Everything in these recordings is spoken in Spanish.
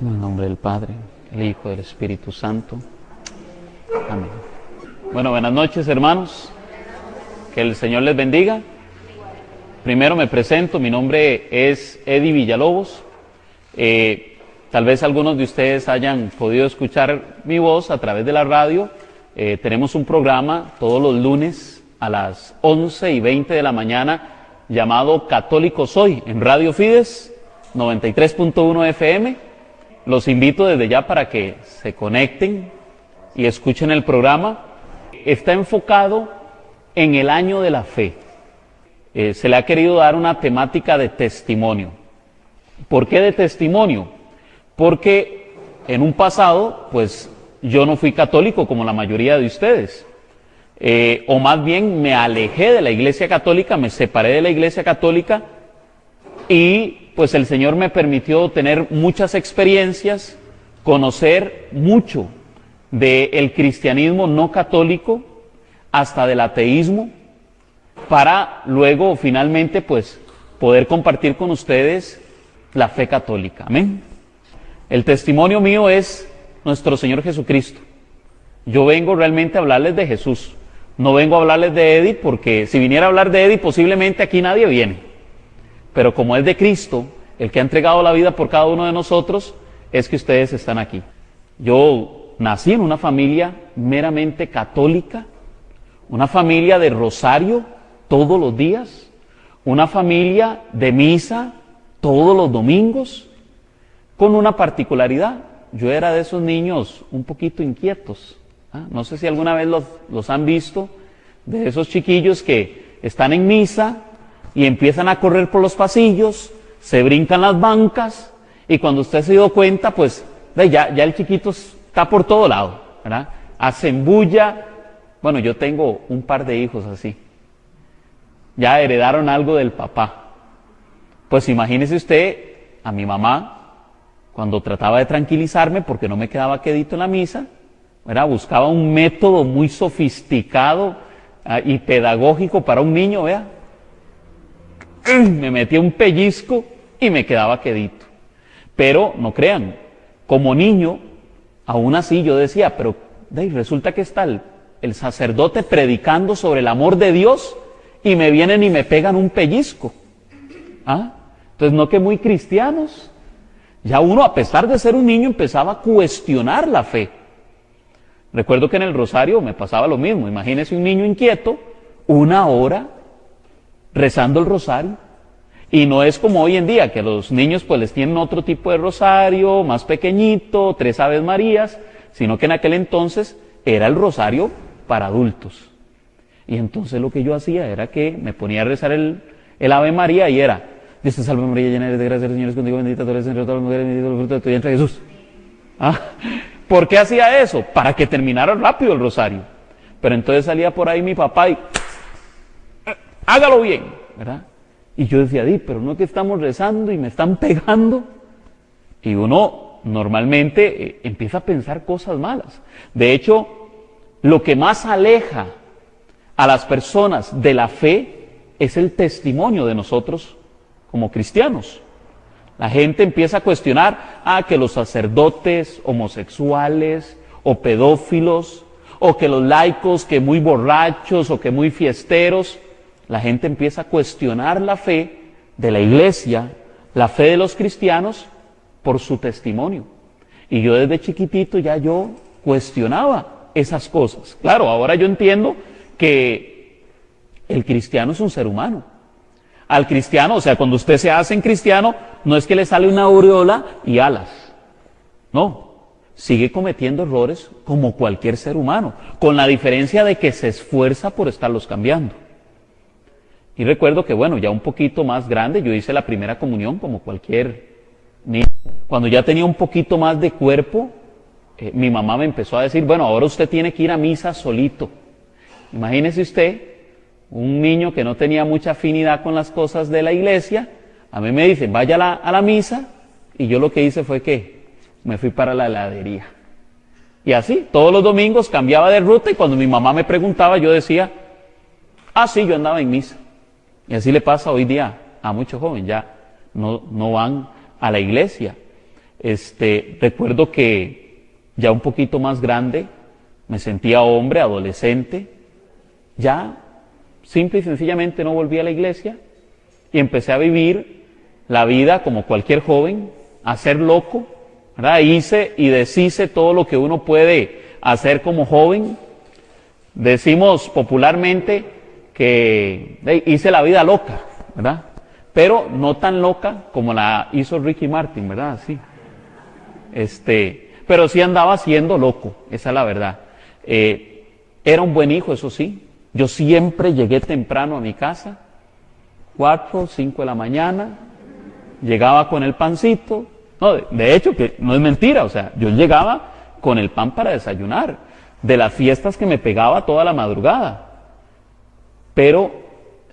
En el nombre del Padre, el Hijo, del Espíritu Santo. Amén. Bueno, buenas noches, hermanos. Que el Señor les bendiga. Primero me presento, mi nombre es Eddie Villalobos. Tal vez algunos de ustedes hayan podido escuchar mi voz a través de la radio. Tenemos un programa todos los lunes a las 11:20 de la mañana llamado Católicos Hoy en Radio Fides 93.1 FM. Los invito desde ya para que se conecten y escuchen el programa. Está enfocado en el año de la fe. Se le ha querido dar una temática de testimonio. ¿Por qué de testimonio? Porque en un pasado, pues yo no fui católico como la mayoría de ustedes. O más bien me alejé de la Iglesia Católica, me separé de la Iglesia Católica y pues el Señor me permitió tener muchas experiencias, conocer mucho del cristianismo no católico hasta del ateísmo, para luego finalmente pues poder compartir con ustedes la fe católica. Amén. El testimonio mío es nuestro Señor Jesucristo. Yo vengo realmente a hablarles de Jesús. No vengo a hablarles de Eddie, porque si viniera a hablar de Eddie posiblemente aquí nadie viene. Pero como es de Cristo, el que ha entregado la vida por cada uno de nosotros, es que ustedes están aquí. Yo nací en una familia meramente católica, una familia de rosario todos los días, una familia de misa todos los domingos, con una particularidad. Yo era de esos niños un poquito inquietos. No sé si alguna vez los han visto, de esos chiquillos que están en misa y empiezan a correr por los pasillos, se brincan las bancas, y cuando usted se dio cuenta, pues ya el chiquito está por todo lado, ¿verdad? Hacen bulla. Bueno, yo tengo un par de hijos así. Ya heredaron algo del papá. Pues imagínese usted a mi mamá, cuando trataba de tranquilizarme porque no me quedaba quedito en la misa, ¿verdad? Buscaba un método muy sofisticado y pedagógico para un niño, vea. Me metía un pellizco y me quedaba quedito. Pero no crean, como niño, aún así yo decía, pero resulta que está el sacerdote predicando sobre el amor de Dios y me vienen y me pegan un pellizco. Entonces, no que muy cristianos. Ya uno, a pesar de ser un niño, empezaba a cuestionar la fe. Recuerdo que en el rosario me pasaba lo mismo. Imagínese un niño inquieto, 1 hora rezando el rosario. Y no es como hoy en día, que a los niños pues les tienen otro tipo de rosario, más pequeñito, 3 Aves Marías, sino que en aquel entonces era el rosario para adultos. Y entonces lo que yo hacía era que me ponía a rezar el Ave María, y era: Dios te salve María, llena eres de gracia, el Señor es contigo, bendita tú eres entre todas las mujeres, bendito el fruto de tu vientre, Jesús. ¿Por qué hacía eso? Para que terminara rápido el rosario. Pero entonces salía por ahí mi papá y hágalo bien, ¿verdad? Y yo decía, pero no, que estamos rezando y me están pegando. Y uno normalmente empieza a pensar cosas malas. De hecho, lo que más aleja a las personas de la fe es el testimonio de nosotros como cristianos. La gente empieza a cuestionar que los sacerdotes homosexuales o pedófilos, o que los laicos que muy borrachos o que muy fiesteros. La gente empieza a cuestionar la fe de la iglesia, la fe de los cristianos, por su testimonio. Y yo desde chiquitito ya yo cuestionaba esas cosas. Claro, ahora yo entiendo que el cristiano es un ser humano. Al cristiano, o sea, cuando usted se hace en cristiano, no es que le sale una aureola y alas. No, sigue cometiendo errores como cualquier ser humano, con la diferencia de que se esfuerza por estarlos cambiando. Y recuerdo que, bueno, ya un poquito más grande, yo hice la primera comunión como cualquier niño. Cuando ya tenía un poquito más de cuerpo, mi mamá me empezó a decir, bueno, ahora usted tiene que ir a misa solito. Imagínese usted, un niño que no tenía mucha afinidad con las cosas de la iglesia, a mí me dicen, vaya a la misa, y yo lo que hice fue que me fui para la heladería. Y así, todos los domingos cambiaba de ruta, y cuando mi mamá me preguntaba, yo decía, sí, yo andaba en misa. Y así le pasa hoy día a muchos jóvenes, ya no van a la iglesia. Recuerdo que ya un poquito más grande, me sentía hombre, adolescente, ya simple y sencillamente no volví a la iglesia y empecé a vivir la vida como cualquier joven, a ser loco, ¿verdad? Hice y deshice todo lo que uno puede hacer como joven. Decimos popularmente que hice la vida loca, ¿verdad? Pero no tan loca como la hizo Ricky Martin, ¿verdad? Sí. Pero sí andaba siendo loco, esa es la verdad. Era un buen hijo, eso sí. Yo siempre llegué temprano a mi casa, 4, 5 de la mañana, llegaba con el pancito. No, de hecho, que no es mentira, o sea, yo llegaba con el pan para desayunar, de las fiestas que me pegaba toda la madrugada. Pero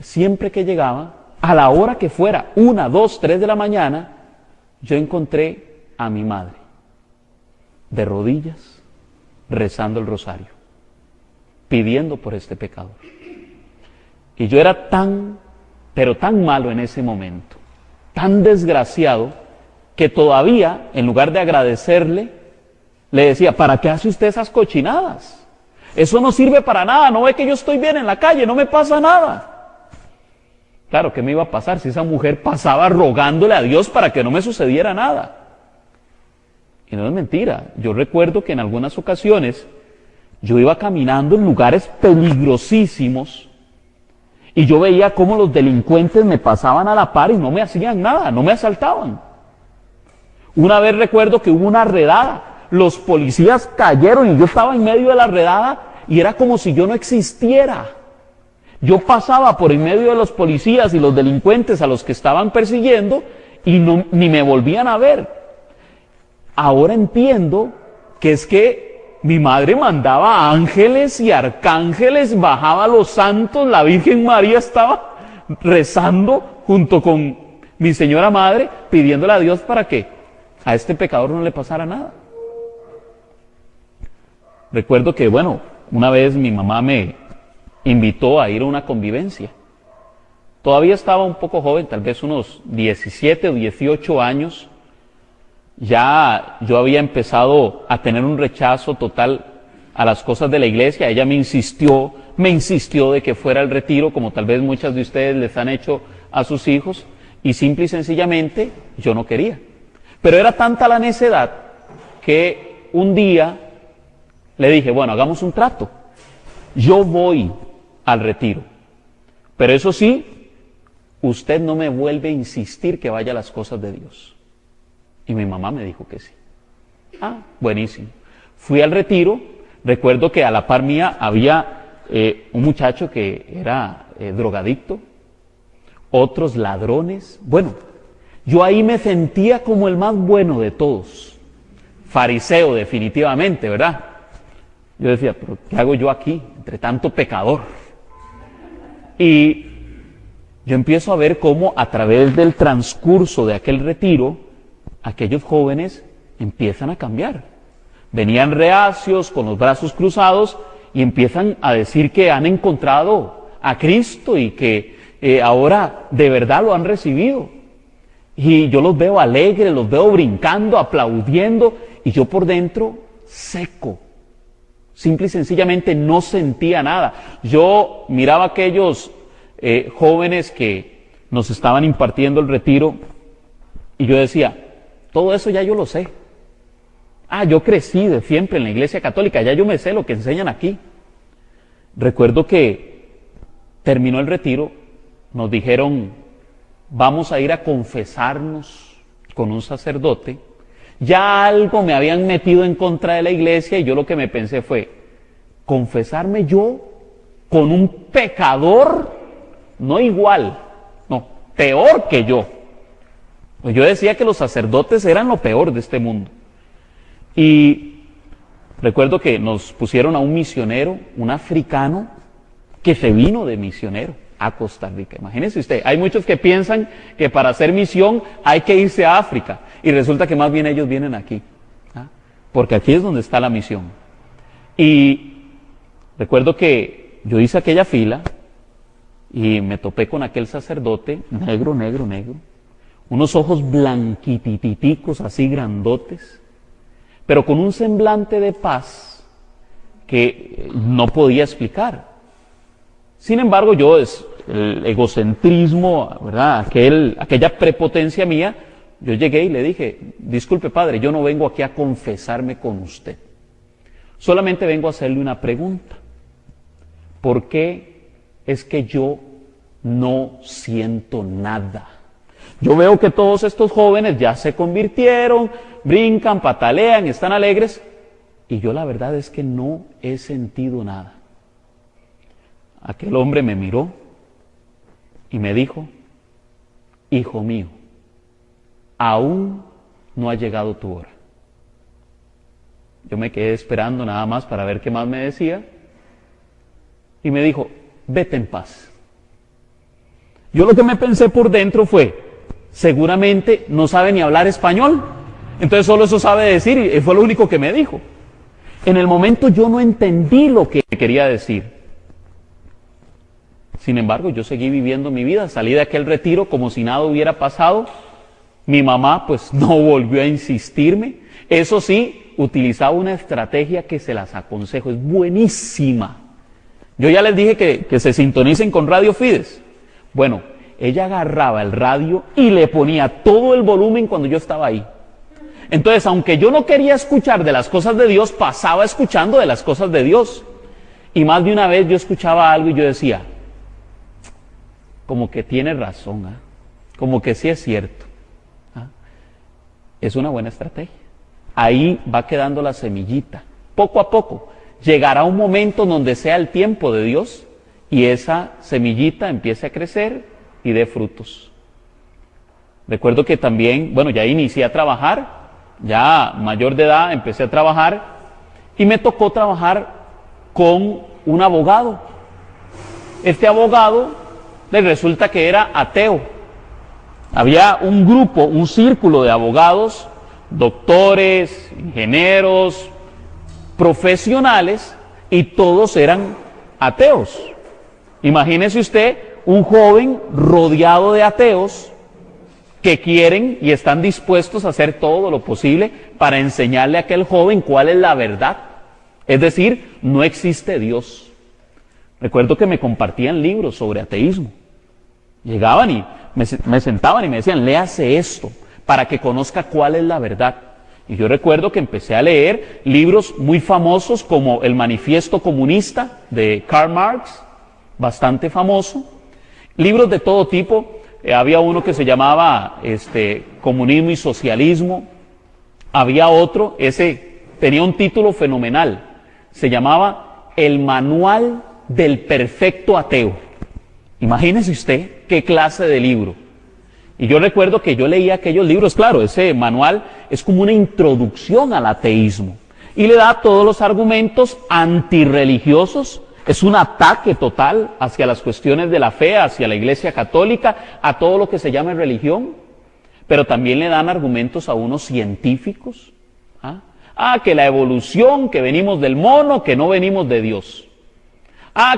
siempre que llegaba, a la hora que fuera, 1, 2, 3 de la mañana, yo encontré a mi madre, de rodillas, rezando el rosario, pidiendo por este pecador. Y yo era tan, pero tan malo en ese momento, tan desgraciado, que todavía, en lugar de agradecerle, le decía, ¿para qué hace usted esas cochinadas? Eso no sirve para nada, no ve que yo estoy bien en la calle, no me pasa nada. Claro, ¿qué me iba a pasar si esa mujer pasaba rogándole a Dios para que no me sucediera nada? Y no es mentira, yo recuerdo que en algunas ocasiones yo iba caminando en lugares peligrosísimos y yo veía cómo los delincuentes me pasaban a la par y no me hacían nada, no me asaltaban. Una vez recuerdo que hubo una redada, los policías cayeron y yo estaba en medio de la redada y era como si yo no existiera. Yo pasaba por en medio de los policías y los delincuentes a los que estaban persiguiendo y ni me volvían a ver. Ahora entiendo que es que mi madre mandaba ángeles y arcángeles, bajaba a los santos, la Virgen María estaba rezando junto con mi señora madre, pidiéndole a Dios para que a este pecador no le pasara nada. Recuerdo que, bueno, una vez mi mamá me invitó a ir a una convivencia. Todavía estaba un poco joven, tal vez unos 17 o 18 años. Ya yo había empezado a tener un rechazo total a las cosas de la iglesia. Ella me insistió de que fuera al retiro, como tal vez muchas de ustedes les han hecho a sus hijos, y simple y sencillamente yo no quería. Pero era tanta la necedad que un día le dije, bueno, hagamos un trato. Yo voy al retiro, pero eso sí, usted no me vuelve a insistir que vaya a las cosas de Dios. Y mi mamá me dijo que sí. Ah, buenísimo. Fui al retiro, recuerdo que a la par mía había un muchacho que era drogadicto, otros ladrones. Bueno, yo ahí me sentía como el más bueno de todos. Fariseo definitivamente, ¿verdad? Yo decía, pero ¿qué hago yo aquí, entre tanto pecador? Y yo empiezo a ver cómo a través del transcurso de aquel retiro, aquellos jóvenes empiezan a cambiar. Venían reacios, con los brazos cruzados, y empiezan a decir que han encontrado a Cristo y que ahora de verdad lo han recibido. Y yo los veo alegres, los veo brincando, aplaudiendo, y yo por dentro seco. Simple y sencillamente no sentía nada. Yo miraba a aquellos jóvenes que nos estaban impartiendo el retiro y yo decía, todo eso ya yo lo sé. Ah, yo crecí de siempre en la iglesia católica, ya yo me sé lo que enseñan aquí. Recuerdo que terminó el retiro, nos dijeron, vamos a ir a confesarnos con un sacerdote. Ya algo me habían metido en contra de la iglesia y yo lo que me pensé fue, confesarme yo con un pecador, no igual, no, peor que yo. Pues yo decía que los sacerdotes eran lo peor de este mundo. Y recuerdo que nos pusieron a un misionero, un africano, que se vino de misionero a Costa Rica. Imagínense usted, hay muchos que piensan que para hacer misión hay que irse a África. Y resulta que más bien ellos vienen aquí, ¿ah? Porque aquí es donde está la misión. Y recuerdo que yo hice aquella fila y me topé con aquel sacerdote, negro, unos ojos blanquititicos, así grandotes, pero con un semblante de paz que no podía explicar. Sin embargo, el egocentrismo, ¿verdad? Aquella prepotencia mía, yo llegué y le dije, disculpe padre, yo no vengo aquí a confesarme con usted. Solamente vengo a hacerle una pregunta. ¿Por qué es que yo no siento nada? Yo veo que todos estos jóvenes ya se convirtieron, brincan, patalean, están alegres, y yo la verdad es que no he sentido nada. Aquel hombre me miró y me dijo, hijo mío, aún no ha llegado tu hora. Yo me quedé esperando nada más para ver qué más me decía, y me dijo, vete en paz. Yo lo que me pensé por dentro fue, seguramente no sabe ni hablar español, entonces solo eso sabe decir, y fue lo único que me dijo. En el momento yo no entendí lo que quería decir. Sin embargo, yo seguí viviendo mi vida, salí de aquel retiro como si nada hubiera pasado. Mi mamá pues no volvió a insistirme. Eso sí, utilizaba una estrategia que se las aconsejo, es buenísima. Yo ya les dije que se sintonicen con Radio Fides. Bueno, ella agarraba el radio y le ponía todo el volumen cuando yo estaba ahí. Entonces, aunque yo no quería escuchar de las cosas de Dios, pasaba escuchando de las cosas de Dios. Y más de una vez yo escuchaba algo y yo decía, como que tiene razón, como que sí es cierto. Es una buena estrategia. Ahí va quedando la semillita. Poco a poco llegará un momento donde sea el tiempo de Dios y esa semillita empiece a crecer y dé frutos. Recuerdo que también, ya inicié a trabajar, ya mayor de edad empecé a trabajar y me tocó trabajar con un abogado. Este abogado resulta que era ateo. Había un grupo, un círculo de abogados, doctores, ingenieros, profesionales, y todos eran ateos. Imagínese usted un joven rodeado de ateos que quieren y están dispuestos a hacer todo lo posible para enseñarle a aquel joven cuál es la verdad. Es decir, no existe Dios. Recuerdo que me compartían libros sobre ateísmo. Llegaban y me sentaban y me decían, léase esto para que conozca cuál es la verdad. Y yo recuerdo que empecé a leer libros muy famosos como El Manifiesto Comunista de Karl Marx, bastante famoso. Libros de todo tipo. Había uno que se llamaba Comunismo y Socialismo. Había otro, ese tenía un título fenomenal. Se llamaba El Manual del Perfecto Ateo. Imagínese usted qué clase de libro. Y yo recuerdo que yo leía aquellos libros, claro, ese manual es como una introducción al ateísmo. Y le da todos los argumentos antirreligiosos. Es un ataque total hacia las cuestiones de la fe, hacia la Iglesia Católica, a todo lo que se llama religión. Pero también le dan argumentos a unos científicos. Que la evolución, que venimos del mono, que no venimos de Dios.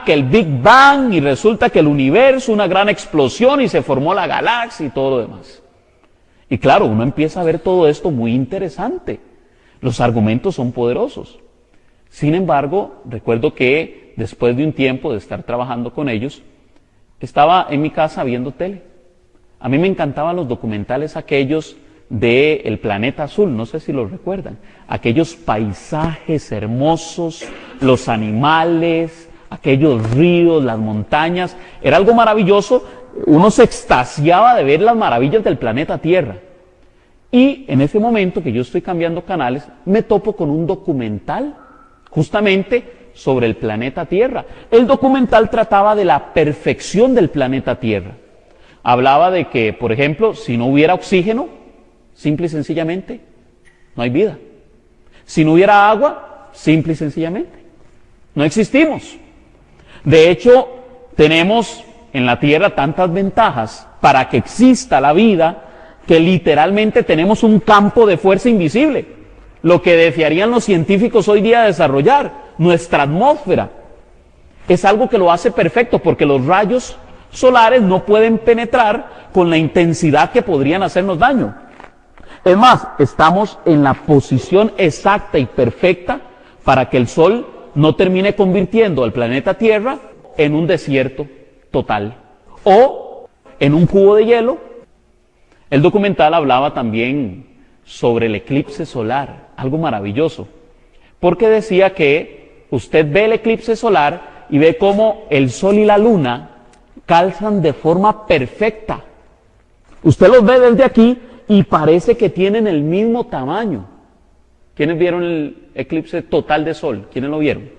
Que el Big Bang y resulta que el universo, una gran explosión y se formó la galaxia y todo lo demás. Y claro, uno empieza a ver todo esto muy interesante. Los argumentos son poderosos. Sin embargo, recuerdo que después de un tiempo de estar trabajando con ellos, estaba en mi casa viendo tele. A mí me encantaban los documentales aquellos de El Planeta Azul, no sé si los recuerdan. Aquellos paisajes hermosos, los animales, aquellos ríos, las montañas, era algo maravilloso, uno se extasiaba de ver las maravillas del planeta Tierra. Y en ese momento que yo estoy cambiando canales, me topo con un documental, justamente sobre el planeta Tierra. El documental trataba de la perfección del planeta Tierra. Hablaba de que, por ejemplo, si no hubiera oxígeno, simple y sencillamente, no hay vida. Si no hubiera agua, simple y sencillamente, no existimos. De hecho, tenemos en la Tierra tantas ventajas para que exista la vida que literalmente tenemos un campo de fuerza invisible. Lo que desearían los científicos hoy día desarrollar, nuestra atmósfera. Es algo que lo hace perfecto porque los rayos solares no pueden penetrar con la intensidad que podrían hacernos daño. Es más, estamos en la posición exacta y perfecta para que el Sol no termine convirtiendo al planeta Tierra en un desierto total o en un cubo de hielo. El documental hablaba también sobre el eclipse solar, algo maravilloso, porque decía que usted ve el eclipse solar y ve cómo el Sol y la Luna calzan de forma perfecta. Usted los ve desde aquí y parece que tienen el mismo tamaño. ¿Quiénes vieron el eclipse total de Sol? ¿Quiénes lo vieron?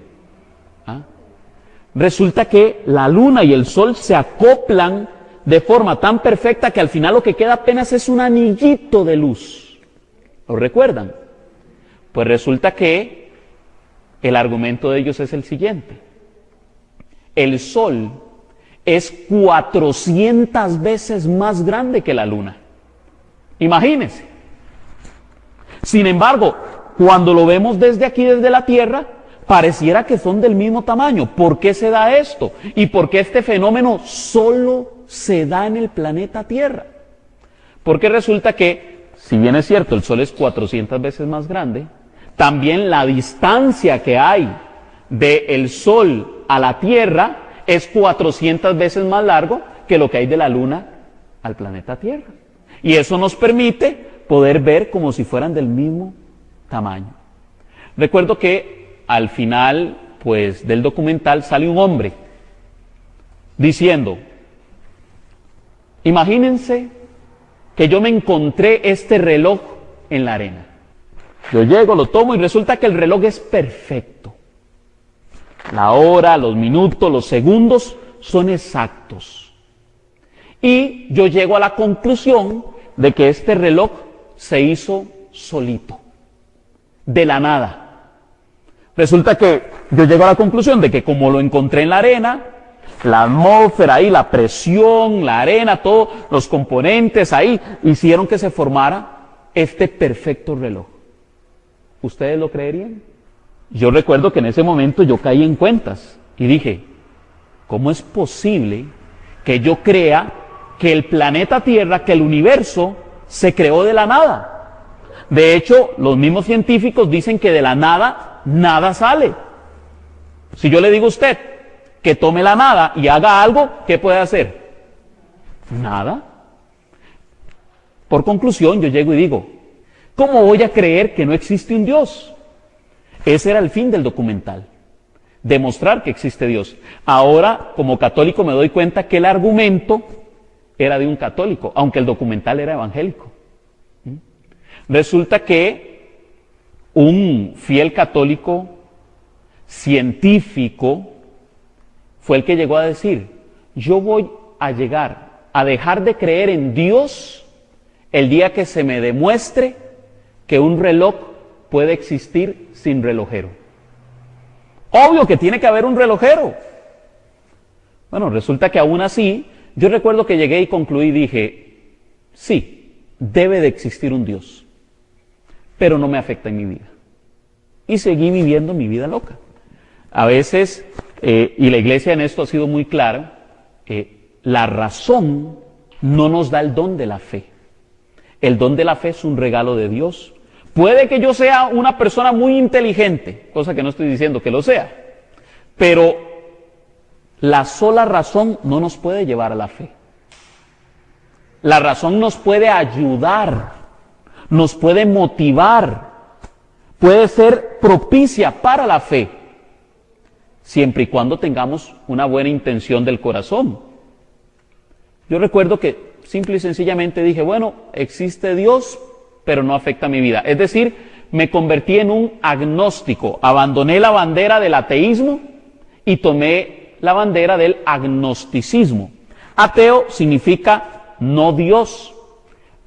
¿Ah? Resulta que la Luna y el Sol se acoplan de forma tan perfecta que al final lo que queda apenas es un anillito de luz. ¿Lo recuerdan? Pues resulta que el argumento de ellos es el siguiente. El Sol es 400 veces más grande que la Luna. Imagínense. Sin embargo, cuando lo vemos desde aquí, desde la Tierra, pareciera que son del mismo tamaño. ¿Por qué se da esto? ¿Y por qué este fenómeno solo se da en el planeta Tierra? Porque resulta que, si bien es cierto, el Sol es 400 veces más grande, también la distancia que hay del Sol a la Tierra es 400 veces más largo que lo que hay de la Luna al planeta Tierra. Y eso nos permite poder ver como si fueran del mismo tamaño. Recuerdo que al final, pues, del documental sale un hombre diciendo: imagínense que yo me encontré este reloj en la arena. Yo llego, lo tomo y resulta que el reloj es perfecto. La hora, los minutos, los segundos son exactos. Y yo llego a la conclusión de que este reloj se hizo solito, de la nada. Resulta que yo llego a la conclusión de que como lo encontré en la arena, la atmósfera ahí, la presión, la arena, todos los componentes ahí, hicieron que se formara este perfecto reloj. ¿Ustedes lo creerían? Yo recuerdo que en ese momento yo caí en cuentas y dije, ¿cómo es posible que yo crea que el planeta Tierra, que el universo, se creó de la nada? De hecho, los mismos científicos dicen que de la nada, nada sale. Si yo le digo a usted que tome la nada y haga algo, ¿qué puede hacer? Nada. Por conclusión, yo llego y digo, ¿cómo voy a creer que no existe un Dios? Ese era el fin del documental, demostrar que existe Dios. Ahora, como católico, me doy cuenta que el argumento era de un católico, aunque el documental era evangélico. Resulta que un fiel católico científico fue el que llegó a decir, yo voy a llegar a dejar de creer en Dios el día que se me demuestre que un reloj puede existir sin relojero. Obvio que tiene que haber un relojero. Bueno, resulta que aún así, yo recuerdo que llegué y concluí y dije, sí, debe de existir un Dios, pero no me afecta en mi vida. Y seguí viviendo mi vida loca. A veces, y la iglesia en esto ha sido muy clara, la razón no nos da el don de la fe. El don de la fe es un regalo de Dios. Puede que yo sea una persona muy inteligente, cosa que no estoy diciendo que lo sea, pero la sola razón no nos puede llevar a la fe. La razón nos puede ayudar, nos puede motivar, puede ser propicia para la fe, siempre y cuando tengamos una buena intención del corazón. Yo recuerdo que simple y sencillamente dije, bueno, existe Dios, pero no afecta mi vida. Es decir, me convertí en un agnóstico, abandoné la bandera del ateísmo y tomé la bandera del agnosticismo. Ateo significa no Dios.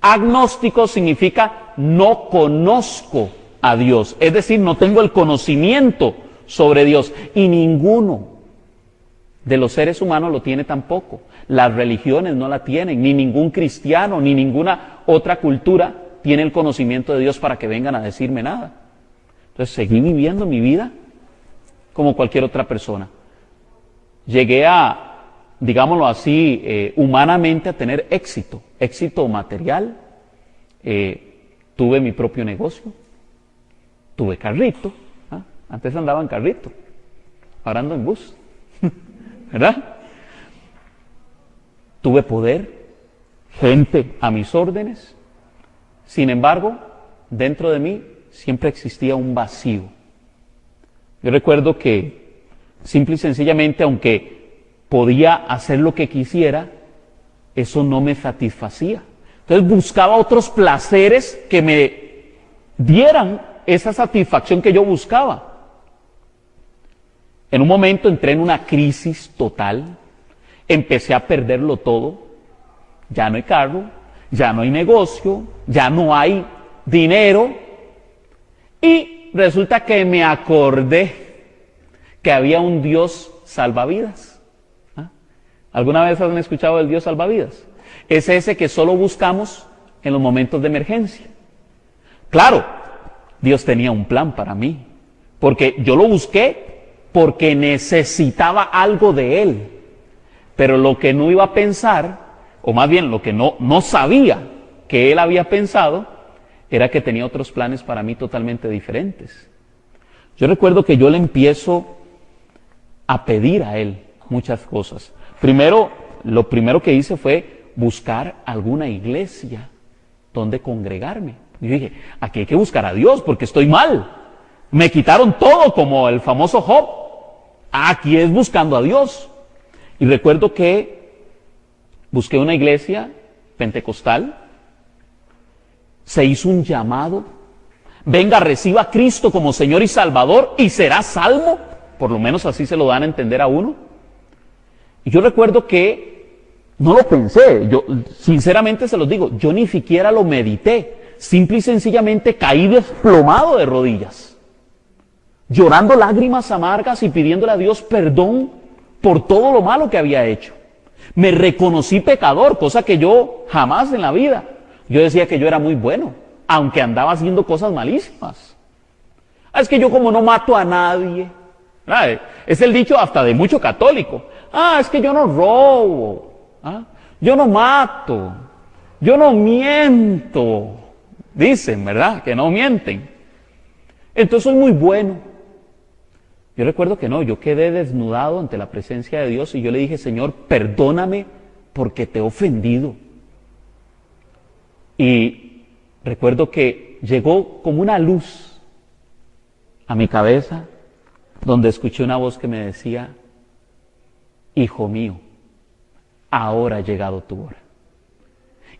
Agnóstico significa no conozco a Dios. Es decir, no tengo el conocimiento sobre Dios. Y ninguno de los seres humanos lo tiene tampoco. Las religiones no la tienen, ni ningún cristiano, ni ninguna otra cultura tiene el conocimiento de Dios para que vengan a decirme nada. Entonces seguí viviendo mi vida como cualquier otra persona. Llegué a digámoslo así, humanamente a tener éxito, éxito material. Tuve mi propio negocio, tuve carrito, antes andaba en carrito, ahora ando en bus, ¿verdad? Tuve poder, gente a mis órdenes. Sin embargo, dentro de mí siempre existía un vacío. Yo recuerdo que simple y sencillamente, aunque podía hacer lo que quisiera, eso no me satisfacía. Entonces buscaba otros placeres que me dieran esa satisfacción que yo buscaba. En un momento entré en una crisis total, empecé a perderlo todo. Ya no hay carro, ya no hay negocio, ya no hay dinero. Y resulta que me acordé que había un Dios salvavidas. ¿Alguna vez han escuchado del Dios salvavidas? Es ese que solo buscamos en los momentos de emergencia. Claro, Dios tenía un plan para mí, porque yo lo busqué porque necesitaba algo de Él. Pero lo que no iba a pensar, o más bien lo que no sabía que Él había pensado, era que tenía otros planes para mí totalmente diferentes. Yo recuerdo que yo le empiezo a pedir a Él muchas cosas. Lo primero que hice fue buscar alguna iglesia donde congregarme. Yo dije, aquí hay que buscar a Dios porque estoy mal. Me quitaron todo como el famoso Job. Aquí es buscando a Dios. Y recuerdo que busqué una iglesia pentecostal. Se hizo un llamado. Venga, reciba a Cristo como Señor y Salvador y será salvo. Por lo menos así se lo dan a entender a uno. Y yo recuerdo que no lo pensé, yo sinceramente se los digo, yo ni siquiera lo medité, simple y sencillamente caí desplomado de rodillas, llorando lágrimas amargas y pidiéndole a Dios perdón por todo lo malo que había hecho. Me reconocí pecador, cosa que yo jamás en la vida. Yo decía que yo era muy bueno, aunque andaba haciendo cosas malísimas. Es que yo como no mato a nadie. Es el dicho hasta de mucho católico. Es que yo no robo. Yo no mato, yo no miento. Dicen, ¿verdad? Que no mienten. Entonces soy muy bueno. Yo recuerdo que no, yo quedé desnudado ante la presencia de Dios y yo le dije, Señor, perdóname porque te he ofendido. Y recuerdo que llegó como una luz a mi cabeza, donde escuché una voz que me decía, hijo mío, ahora ha llegado tu hora.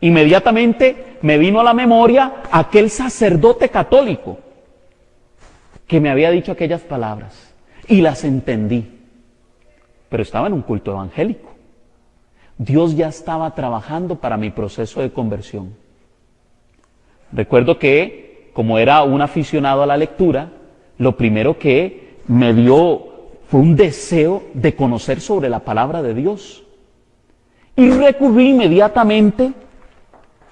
Inmediatamente me vino a la memoria aquel sacerdote católico que me había dicho aquellas palabras y las entendí. Pero estaba en un culto evangélico. Dios ya estaba trabajando para mi proceso de conversión. Recuerdo que, como era un aficionado a la lectura, lo primero que me dio fue un deseo de conocer sobre la palabra de Dios. Y recurrí inmediatamente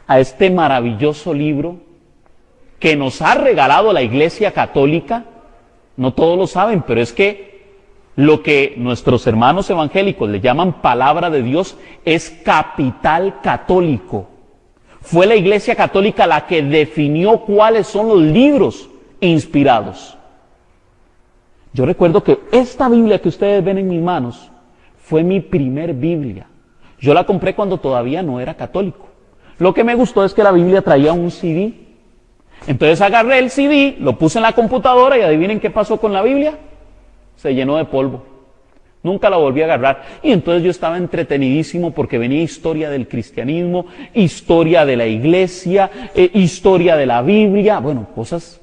a este maravilloso libro que nos ha regalado la Iglesia Católica. No todos lo saben, pero es que lo que nuestros hermanos evangélicos le llaman palabra de Dios es capital católico. Fue la Iglesia Católica la que definió cuáles son los libros inspirados. Yo recuerdo que esta Biblia que ustedes ven en mis manos fue mi primer Biblia. Yo la compré cuando todavía no era católico. Lo que me gustó es que la Biblia traía un CD. Entonces agarré el CD, lo puse en la computadora y adivinen qué pasó con la Biblia. Se llenó de polvo. Nunca la volví a agarrar. Y entonces yo estaba entretenidísimo porque venía historia del cristianismo, historia de la iglesia, historia de la Biblia, bueno, cosas.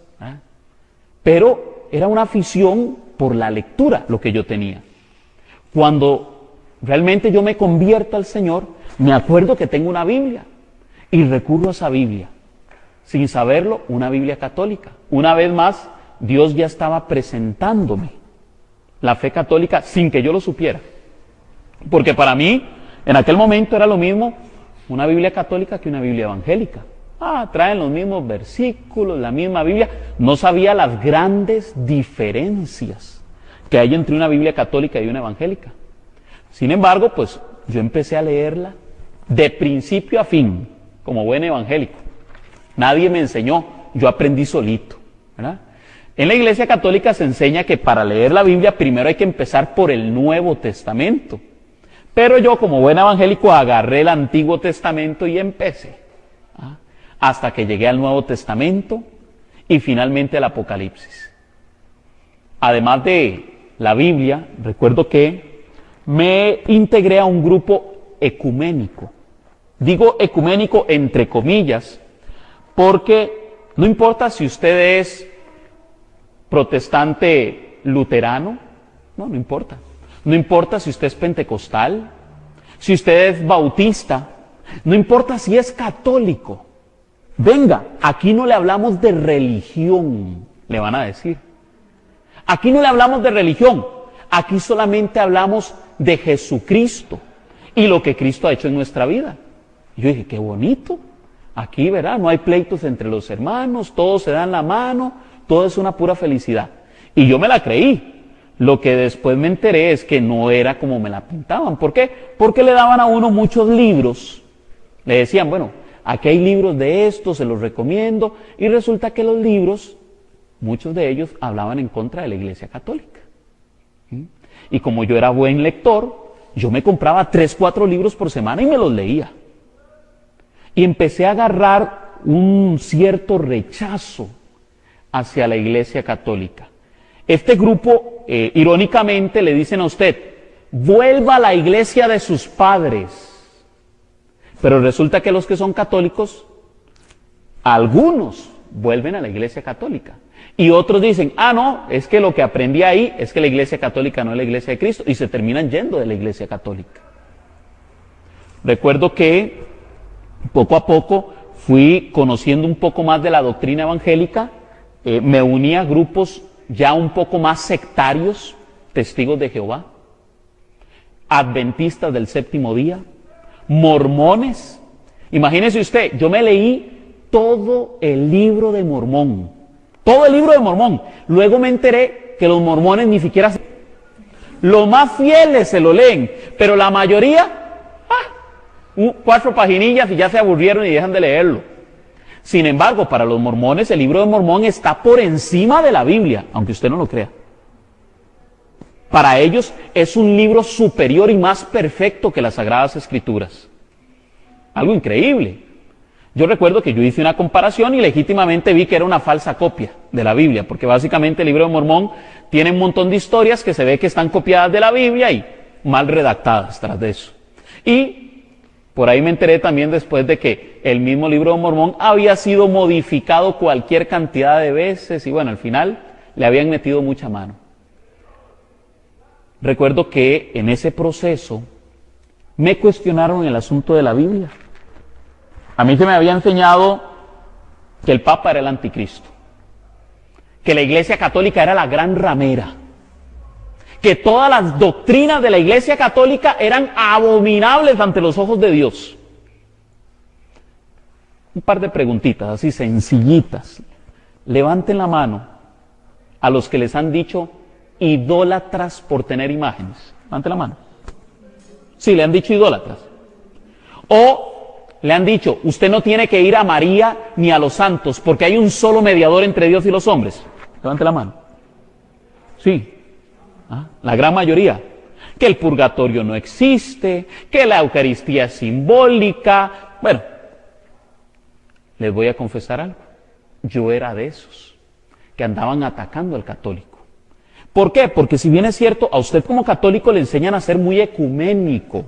Pero era una afición por la lectura lo que yo tenía. Cuando realmente yo me convierto al Señor, me acuerdo que tengo una Biblia y recurro a esa Biblia. Sin saberlo, una Biblia católica. Una vez más, Dios ya estaba presentándome la fe católica sin que yo lo supiera. Porque para mí, en aquel momento era lo mismo una Biblia católica que una Biblia evangélica. Traen los mismos versículos, la misma Biblia. No sabía las grandes diferencias que hay entre una Biblia católica y una evangélica. Sin embargo, pues yo empecé a leerla de principio a fin, como buen evangélico. Nadie me enseñó, yo aprendí solito, ¿verdad? En la Iglesia Católica se enseña que para leer la Biblia primero hay que empezar por el Nuevo Testamento. Pero yo, como buen evangélico, agarré el Antiguo Testamento y empecé, hasta que llegué al Nuevo Testamento y finalmente al Apocalipsis. Además de la Biblia, recuerdo que me integré a un grupo ecuménico. Digo ecuménico entre comillas, porque no importa si usted es protestante luterano, no importa. No importa si usted es pentecostal, si usted es bautista, no importa si es católico. Venga, aquí no le hablamos de religión, le van a decir. Aquí no le hablamos de religión, aquí solamente hablamos de Jesucristo y lo que Cristo ha hecho en nuestra vida. Y yo dije, qué bonito, aquí verá, no hay pleitos entre los hermanos, todos se dan la mano, todo es una pura felicidad. Y yo me la creí. Lo que después me enteré es que no era como me la pintaban. ¿Por qué? Porque le daban a uno muchos libros. Le decían, bueno, aquí hay libros de esto, se los recomiendo. Y resulta que los libros, muchos de ellos hablaban en contra de la Iglesia Católica. Y como yo era buen lector, yo me compraba 3, 4 libros por semana y me los leía. Y empecé a agarrar un cierto rechazo hacia la Iglesia Católica. Este grupo, irónicamente, le dicen a usted, vuelva a la iglesia de sus padres. Pero resulta que los que son católicos, algunos vuelven a la Iglesia Católica. Y otros dicen, no, es que lo que aprendí ahí es que la Iglesia Católica no es la Iglesia de Cristo, y se terminan yendo de la Iglesia Católica. Recuerdo que poco a poco fui conociendo un poco más de la doctrina evangélica, me uní a grupos ya un poco más sectarios, testigos de Jehová, adventistas del séptimo día, mormones. Imagínese usted, yo me leí todo el libro de Mormón, todo el libro de Mormón. Luego me enteré que los mormones ni siquiera, los más fieles se lo leen, pero la mayoría, 4 paginillas y ya se aburrieron y dejan de leerlo. Sin embargo, para los mormones, el libro de Mormón está por encima de la Biblia, aunque usted no lo crea. Para ellos es un libro superior y más perfecto que las Sagradas Escrituras. Algo increíble. Yo recuerdo que yo hice una comparación y legítimamente vi que era una falsa copia de la Biblia, porque básicamente el libro de Mormón tiene un montón de historias que se ve que están copiadas de la Biblia y mal redactadas tras de eso. Y por ahí me enteré también después de que el mismo libro de Mormón había sido modificado cualquier cantidad de veces y bueno, al final le habían metido mucha mano. Recuerdo que en ese proceso me cuestionaron el asunto de la Biblia. A mí se me había enseñado que el Papa era el anticristo, que la Iglesia Católica era la gran ramera, que todas las doctrinas de la Iglesia Católica eran abominables ante los ojos de Dios. Un par de preguntitas así sencillitas. Levanten la mano a los que les han dicho idólatras por tener imágenes. Levanten la mano. Sí, le han dicho idólatras. O le han dicho, usted no tiene que ir a María ni a los santos porque hay un solo mediador entre Dios y los hombres. Levanten la mano. Sí. La gran mayoría, que el purgatorio no existe, que la Eucaristía es simbólica. Bueno, les voy a confesar algo. Yo era de esos que andaban atacando al católico. ¿Por qué? Porque si bien es cierto, a usted como católico le enseñan a ser muy ecuménico.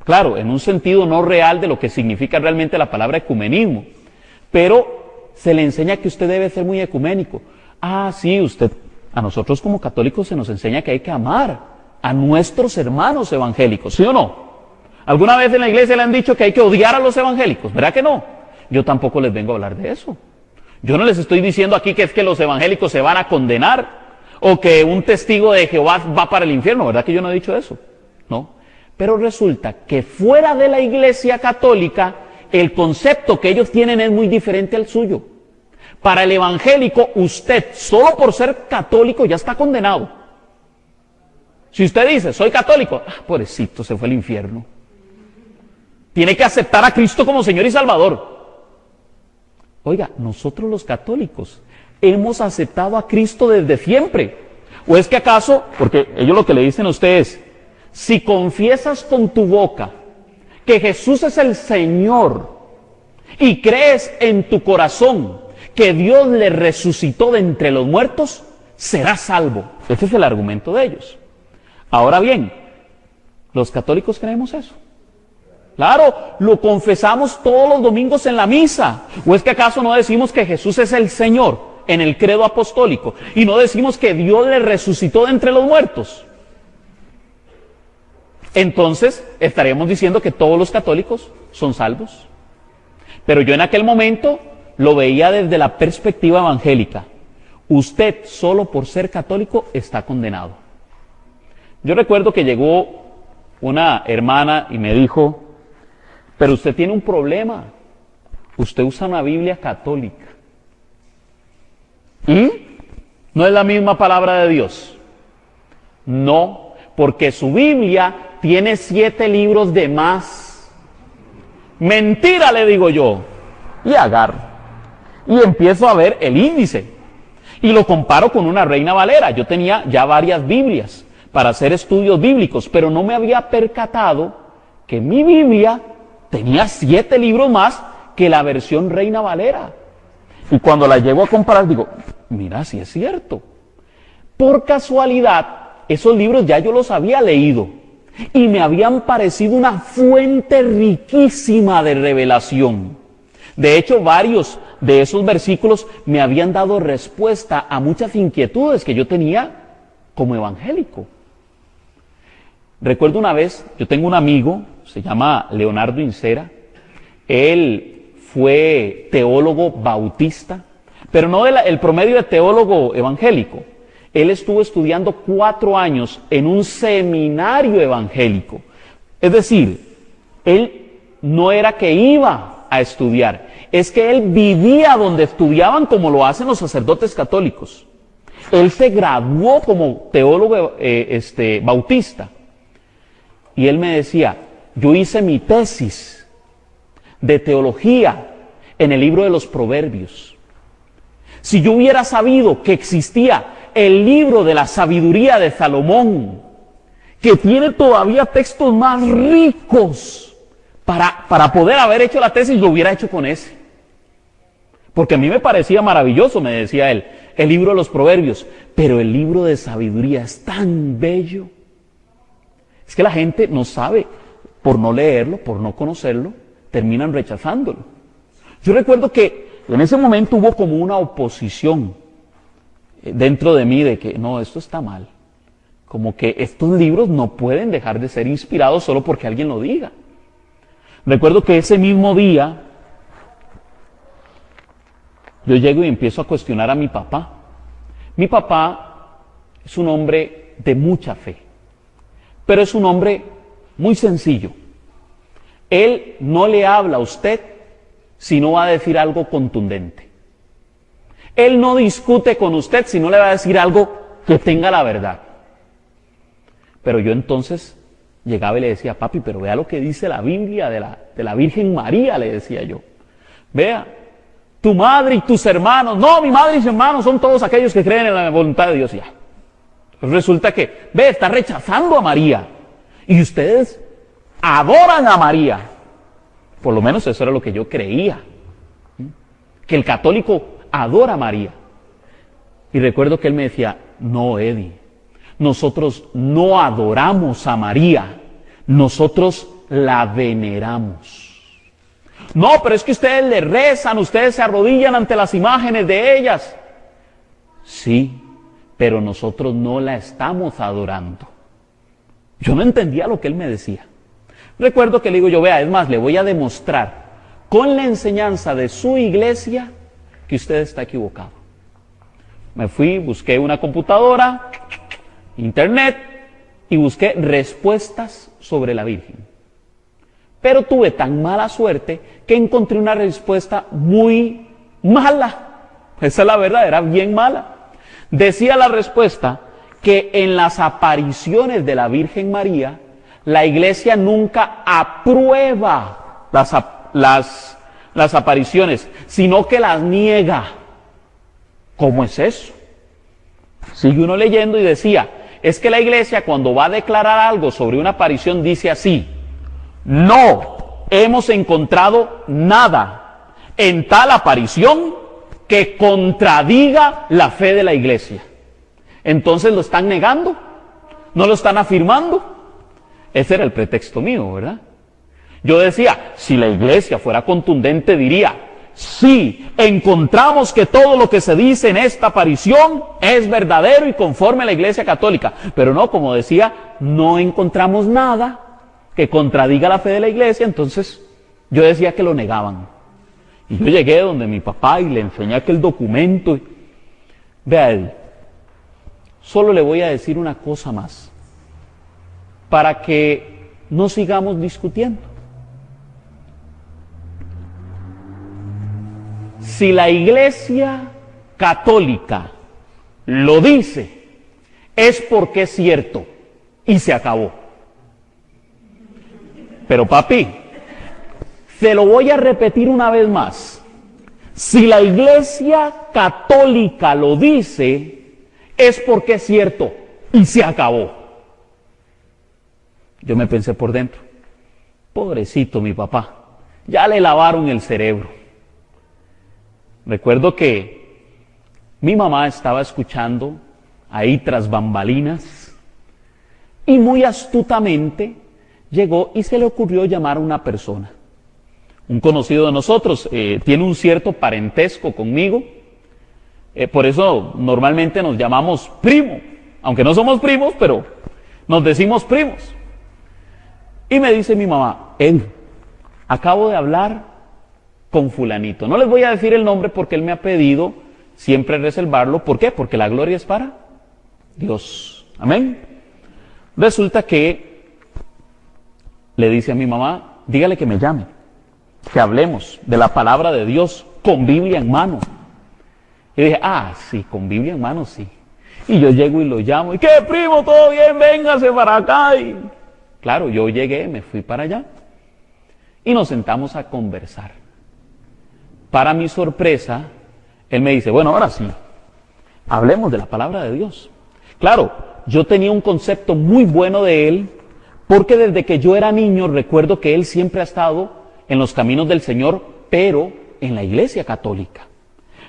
Claro, en un sentido no real de lo que significa realmente la palabra ecumenismo. Pero se le enseña que usted debe ser muy ecuménico. Sí, usted... A nosotros como católicos se nos enseña que hay que amar a nuestros hermanos evangélicos, ¿sí o no? ¿Alguna vez en la iglesia le han dicho que hay que odiar a los evangélicos? ¿Verdad que no? Yo tampoco les vengo a hablar de eso. Yo no les estoy diciendo aquí que es que los evangélicos se van a condenar o que un testigo de Jehová va para el infierno, ¿verdad que yo no he dicho eso? No. Pero resulta que fuera de la Iglesia Católica el concepto que ellos tienen es muy diferente al suyo. Para el evangélico, usted, solo por ser católico, ya está condenado. Si usted dice, soy católico, pobrecito, se fue al infierno. Tiene que aceptar a Cristo como Señor y Salvador. Oiga, nosotros los católicos hemos aceptado a Cristo desde siempre. ¿O es que acaso, porque ellos lo que le dicen a ustedes, si confiesas con tu boca que Jesús es el Señor y crees en tu corazón que Dios le resucitó de entre los muertos, serás salvo? Ese es el argumento de ellos. Ahora bien, los católicos creemos eso. Claro, lo confesamos todos los domingos en la misa. ¿O es que acaso no decimos que Jesús es el Señor en el credo apostólico y no decimos que Dios le resucitó de entre los muertos? Entonces estaríamos diciendo que todos los católicos son salvos. Pero yo en aquel momento lo veía desde la perspectiva evangélica. Usted solo por ser católico está condenado. Yo recuerdo que llegó una hermana y me dijo, pero usted tiene un problema, usted usa una Biblia católica. ¿Y? ¿No es la misma palabra de Dios? No, porque su Biblia tiene 7 libros de más. Mentira, le digo yo. Y agarro. Y empiezo a ver el índice. Y lo comparo con una Reina Valera. Yo tenía ya varias Biblias para hacer estudios bíblicos, pero no me había percatado que mi Biblia tenía 7 libros más que la versión Reina Valera. Y cuando la llego a comparar, digo, mira, sí es cierto. Por casualidad, esos libros ya yo los había leído y me habían parecido una fuente riquísima de revelación. De hecho, varios de esos versículos me habían dado respuesta a muchas inquietudes que yo tenía como evangélico. Recuerdo una vez, yo tengo un amigo, se llama Leonardo Incera, él fue teólogo bautista, pero no el promedio de teólogo evangélico. Él estuvo estudiando 4 años en un seminario evangélico. Es decir, él no era que iba a estudiar, es que él vivía donde estudiaban como lo hacen los sacerdotes católicos. Él se graduó como teólogo bautista. Y él me decía, yo hice mi tesis de teología en el libro de los Proverbios. Si yo hubiera sabido que existía el libro de la sabiduría de Salomón, que tiene todavía textos más ricos, para poder haber hecho la tesis, lo hubiera hecho con ese. Porque a mí me parecía maravilloso, me decía él, el libro de los Proverbios, pero el libro de sabiduría es tan bello. Es que la gente no sabe, por no leerlo, por no conocerlo, terminan rechazándolo. Yo recuerdo que en ese momento hubo como una oposición dentro de mí de que no, esto está mal. Como que estos libros no pueden dejar de ser inspirados solo porque alguien lo diga. Recuerdo que ese mismo día yo llego y empiezo a cuestionar a mi papá. Mi papá es un hombre de mucha fe, pero es un hombre muy sencillo. Él no le habla a usted si no va a decir algo contundente. Él no discute con usted si no le va a decir algo que tenga la verdad. Pero yo entonces llegaba y le decía, papi, pero vea lo que dice la Biblia de la Virgen María, le decía yo. Vea, tu madre y tus hermanos, no, mi madre y sus hermanos son todos aquellos que creen en la voluntad de Dios. Ya. Resulta que, ve, está rechazando a María. Y ustedes adoran a María. Por lo menos eso era lo que yo creía. Que el católico adora a María. Y recuerdo que él me decía, no, Eddie, nosotros no adoramos a María, nosotros la veneramos. No, pero es que ustedes le rezan, ustedes se arrodillan ante las imágenes de ellas. Sí, pero nosotros no la estamos adorando. Yo no entendía lo que él me decía. Recuerdo que le digo yo, vea, es más, le voy a demostrar con la enseñanza de su iglesia que usted está equivocado. Me fui, busqué una computadora, internet, y busqué respuestas sobre la Virgen. Pero tuve tan mala suerte que encontré una respuesta muy mala. Esa es la verdad, era bien mala. Decía la respuesta que en las apariciones de la Virgen María, la iglesia nunca aprueba las apariciones, sino que las niega. ¿Cómo es eso? Sigue uno leyendo y decía, es que la iglesia cuando va a declarar algo sobre una aparición dice así: no hemos encontrado nada en tal aparición que contradiga la fe de la iglesia. Entonces lo están negando, no lo están afirmando. Ese era el pretexto mío, ¿verdad? Yo decía, si la iglesia fuera contundente diría, sí, encontramos que todo lo que se dice en esta aparición es verdadero y conforme a la iglesia católica. Pero no, como decía, no encontramos nada que contradiga la fe de la iglesia. Entonces yo decía que lo negaban. Y yo llegué donde mi papá y le enseñé aquel documento. Vea él, solo le voy a decir una cosa más, para que no sigamos discutiendo. Si la iglesia católica lo dice, es porque es cierto, y se acabó. Pero papi, se lo voy a repetir una vez más. Si la iglesia católica lo dice, es porque es cierto, y se acabó. Yo me pensé por dentro, pobrecito mi papá, ya le lavaron el cerebro. Recuerdo que mi mamá estaba escuchando ahí tras bambalinas y muy astutamente llegó y se le ocurrió llamar a una persona. Un conocido de nosotros, tiene un cierto parentesco conmigo, por eso normalmente nos llamamos primo, aunque no somos primos, pero nos decimos primos. Y me dice mi mamá, acabo de hablar con fulanito. No les voy a decir el nombre porque él me ha pedido siempre reservarlo. ¿Por qué? Porque la gloria es para Dios. Amén. Resulta que le dice a mi mamá, dígale que me llame, que hablemos de la palabra de Dios con Biblia en mano. Y dije, sí, con Biblia en mano, sí. Y yo llego y lo llamo, ¿y qué, primo? ¿Todo bien? Véngase para acá. Y claro, yo llegué, me fui para allá y nos sentamos a conversar. Para mi sorpresa, él me dice, bueno, ahora sí, hablemos de la palabra de Dios. Claro, yo tenía un concepto muy bueno de él, porque desde que yo era niño recuerdo que él siempre ha estado en los caminos del Señor, pero en la iglesia católica.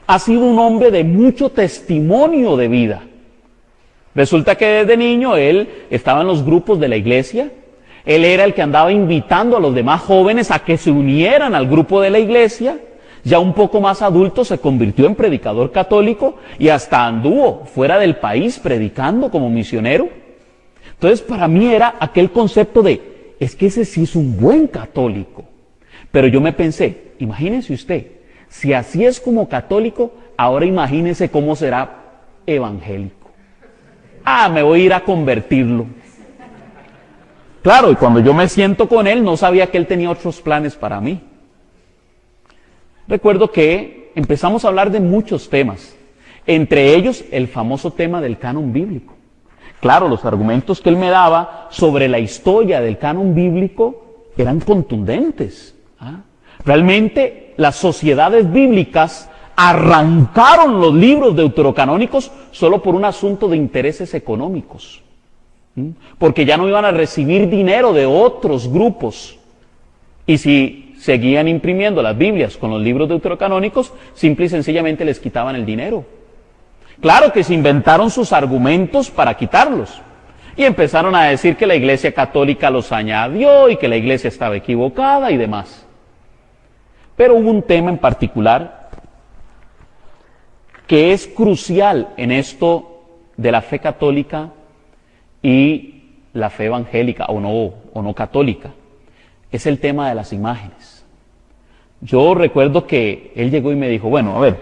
Ha sido un hombre de mucho testimonio de vida. Resulta que desde niño él estaba en los grupos de la iglesia, él era el que andaba invitando a los demás jóvenes a que se unieran al grupo de la iglesia. Ya un poco más adulto se convirtió en predicador católico y hasta anduvo fuera del país predicando como misionero. Entonces para mí era aquel concepto de, es que ese sí es un buen católico. Pero yo me pensé, imagínese usted, si así es como católico, ahora imagínese cómo será evangélico. Me voy a ir a convertirlo. Claro, y cuando yo me siento con él, no sabía que él tenía otros planes para mí. Recuerdo que empezamos a hablar de muchos temas, entre ellos el famoso tema del canon bíblico. Claro, los argumentos que él me daba sobre la historia del canon bíblico eran contundentes. Realmente las sociedades bíblicas arrancaron los libros deuterocanónicos solo por un asunto de intereses económicos, porque ya no iban a recibir dinero de otros grupos. Y si seguían imprimiendo las Biblias con los libros deuterocanónicos, simple y sencillamente les quitaban el dinero. Claro que se inventaron sus argumentos para quitarlos. Y empezaron a decir que la iglesia católica los añadió y que la iglesia estaba equivocada y demás. Pero hubo un tema en particular que es crucial en esto de la fe católica y la fe evangélica o no católica. Es el tema de las imágenes. Yo recuerdo que él llegó y me dijo, bueno, a ver,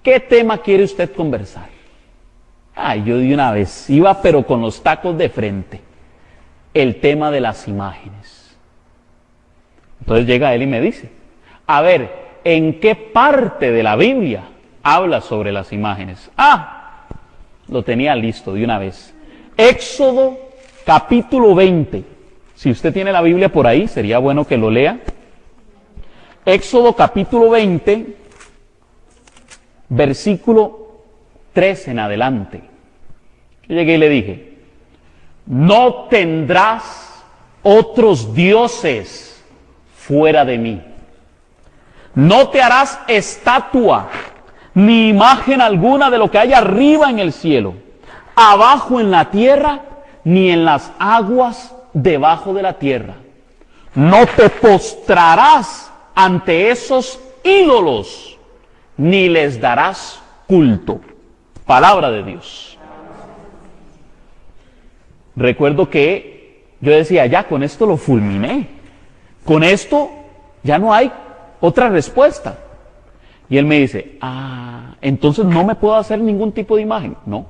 ¿qué tema quiere usted conversar? Yo de una vez iba pero con los tacos de frente. El tema de las imágenes. Entonces llega él y me dice, a ver, ¿en qué parte de la Biblia habla sobre las imágenes? Lo tenía listo de una vez. Éxodo capítulo 20. Si usted tiene la Biblia por ahí, sería bueno que lo lea. Éxodo capítulo 20, versículo 3 en adelante. Yo llegué y le dije, no tendrás otros dioses fuera de mí. No te harás estatua, ni imagen alguna de lo que hay arriba en el cielo, abajo en la tierra, ni en las aguas debajo de la tierra. No te postrarás ante esos ídolos, ni les darás culto. Palabra de Dios. Recuerdo que yo decía, ya con esto lo fulminé. Con esto ya no hay otra respuesta. Y él me dice, entonces no me puedo hacer ningún tipo de imagen. No,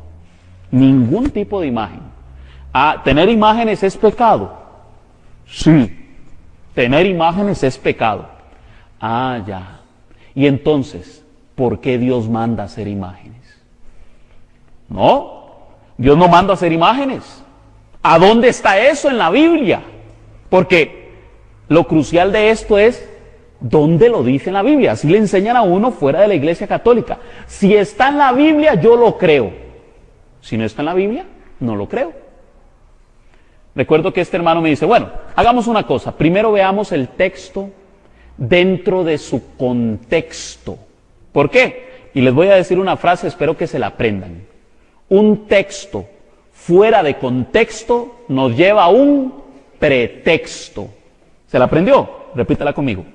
ningún tipo de imagen. ¿Tener imágenes es pecado? Sí, tener imágenes es pecado. Ya. Y entonces, ¿por qué Dios manda hacer imágenes? No, Dios no manda hacer imágenes. ¿A dónde está eso en la Biblia? Porque lo crucial de esto es, ¿dónde lo dice en la Biblia? Así le enseñan a uno fuera de la Iglesia Católica. Si está en la Biblia, yo lo creo. Si no está en la Biblia, no lo creo. Recuerdo que este hermano me dice, bueno, hagamos una cosa. Primero veamos el texto dentro de su contexto. ¿Por qué? Y les voy a decir una frase, espero que se la aprendan. Un texto fuera de contexto nos lleva a un pretexto. ¿Se la aprendió? Repítala conmigo.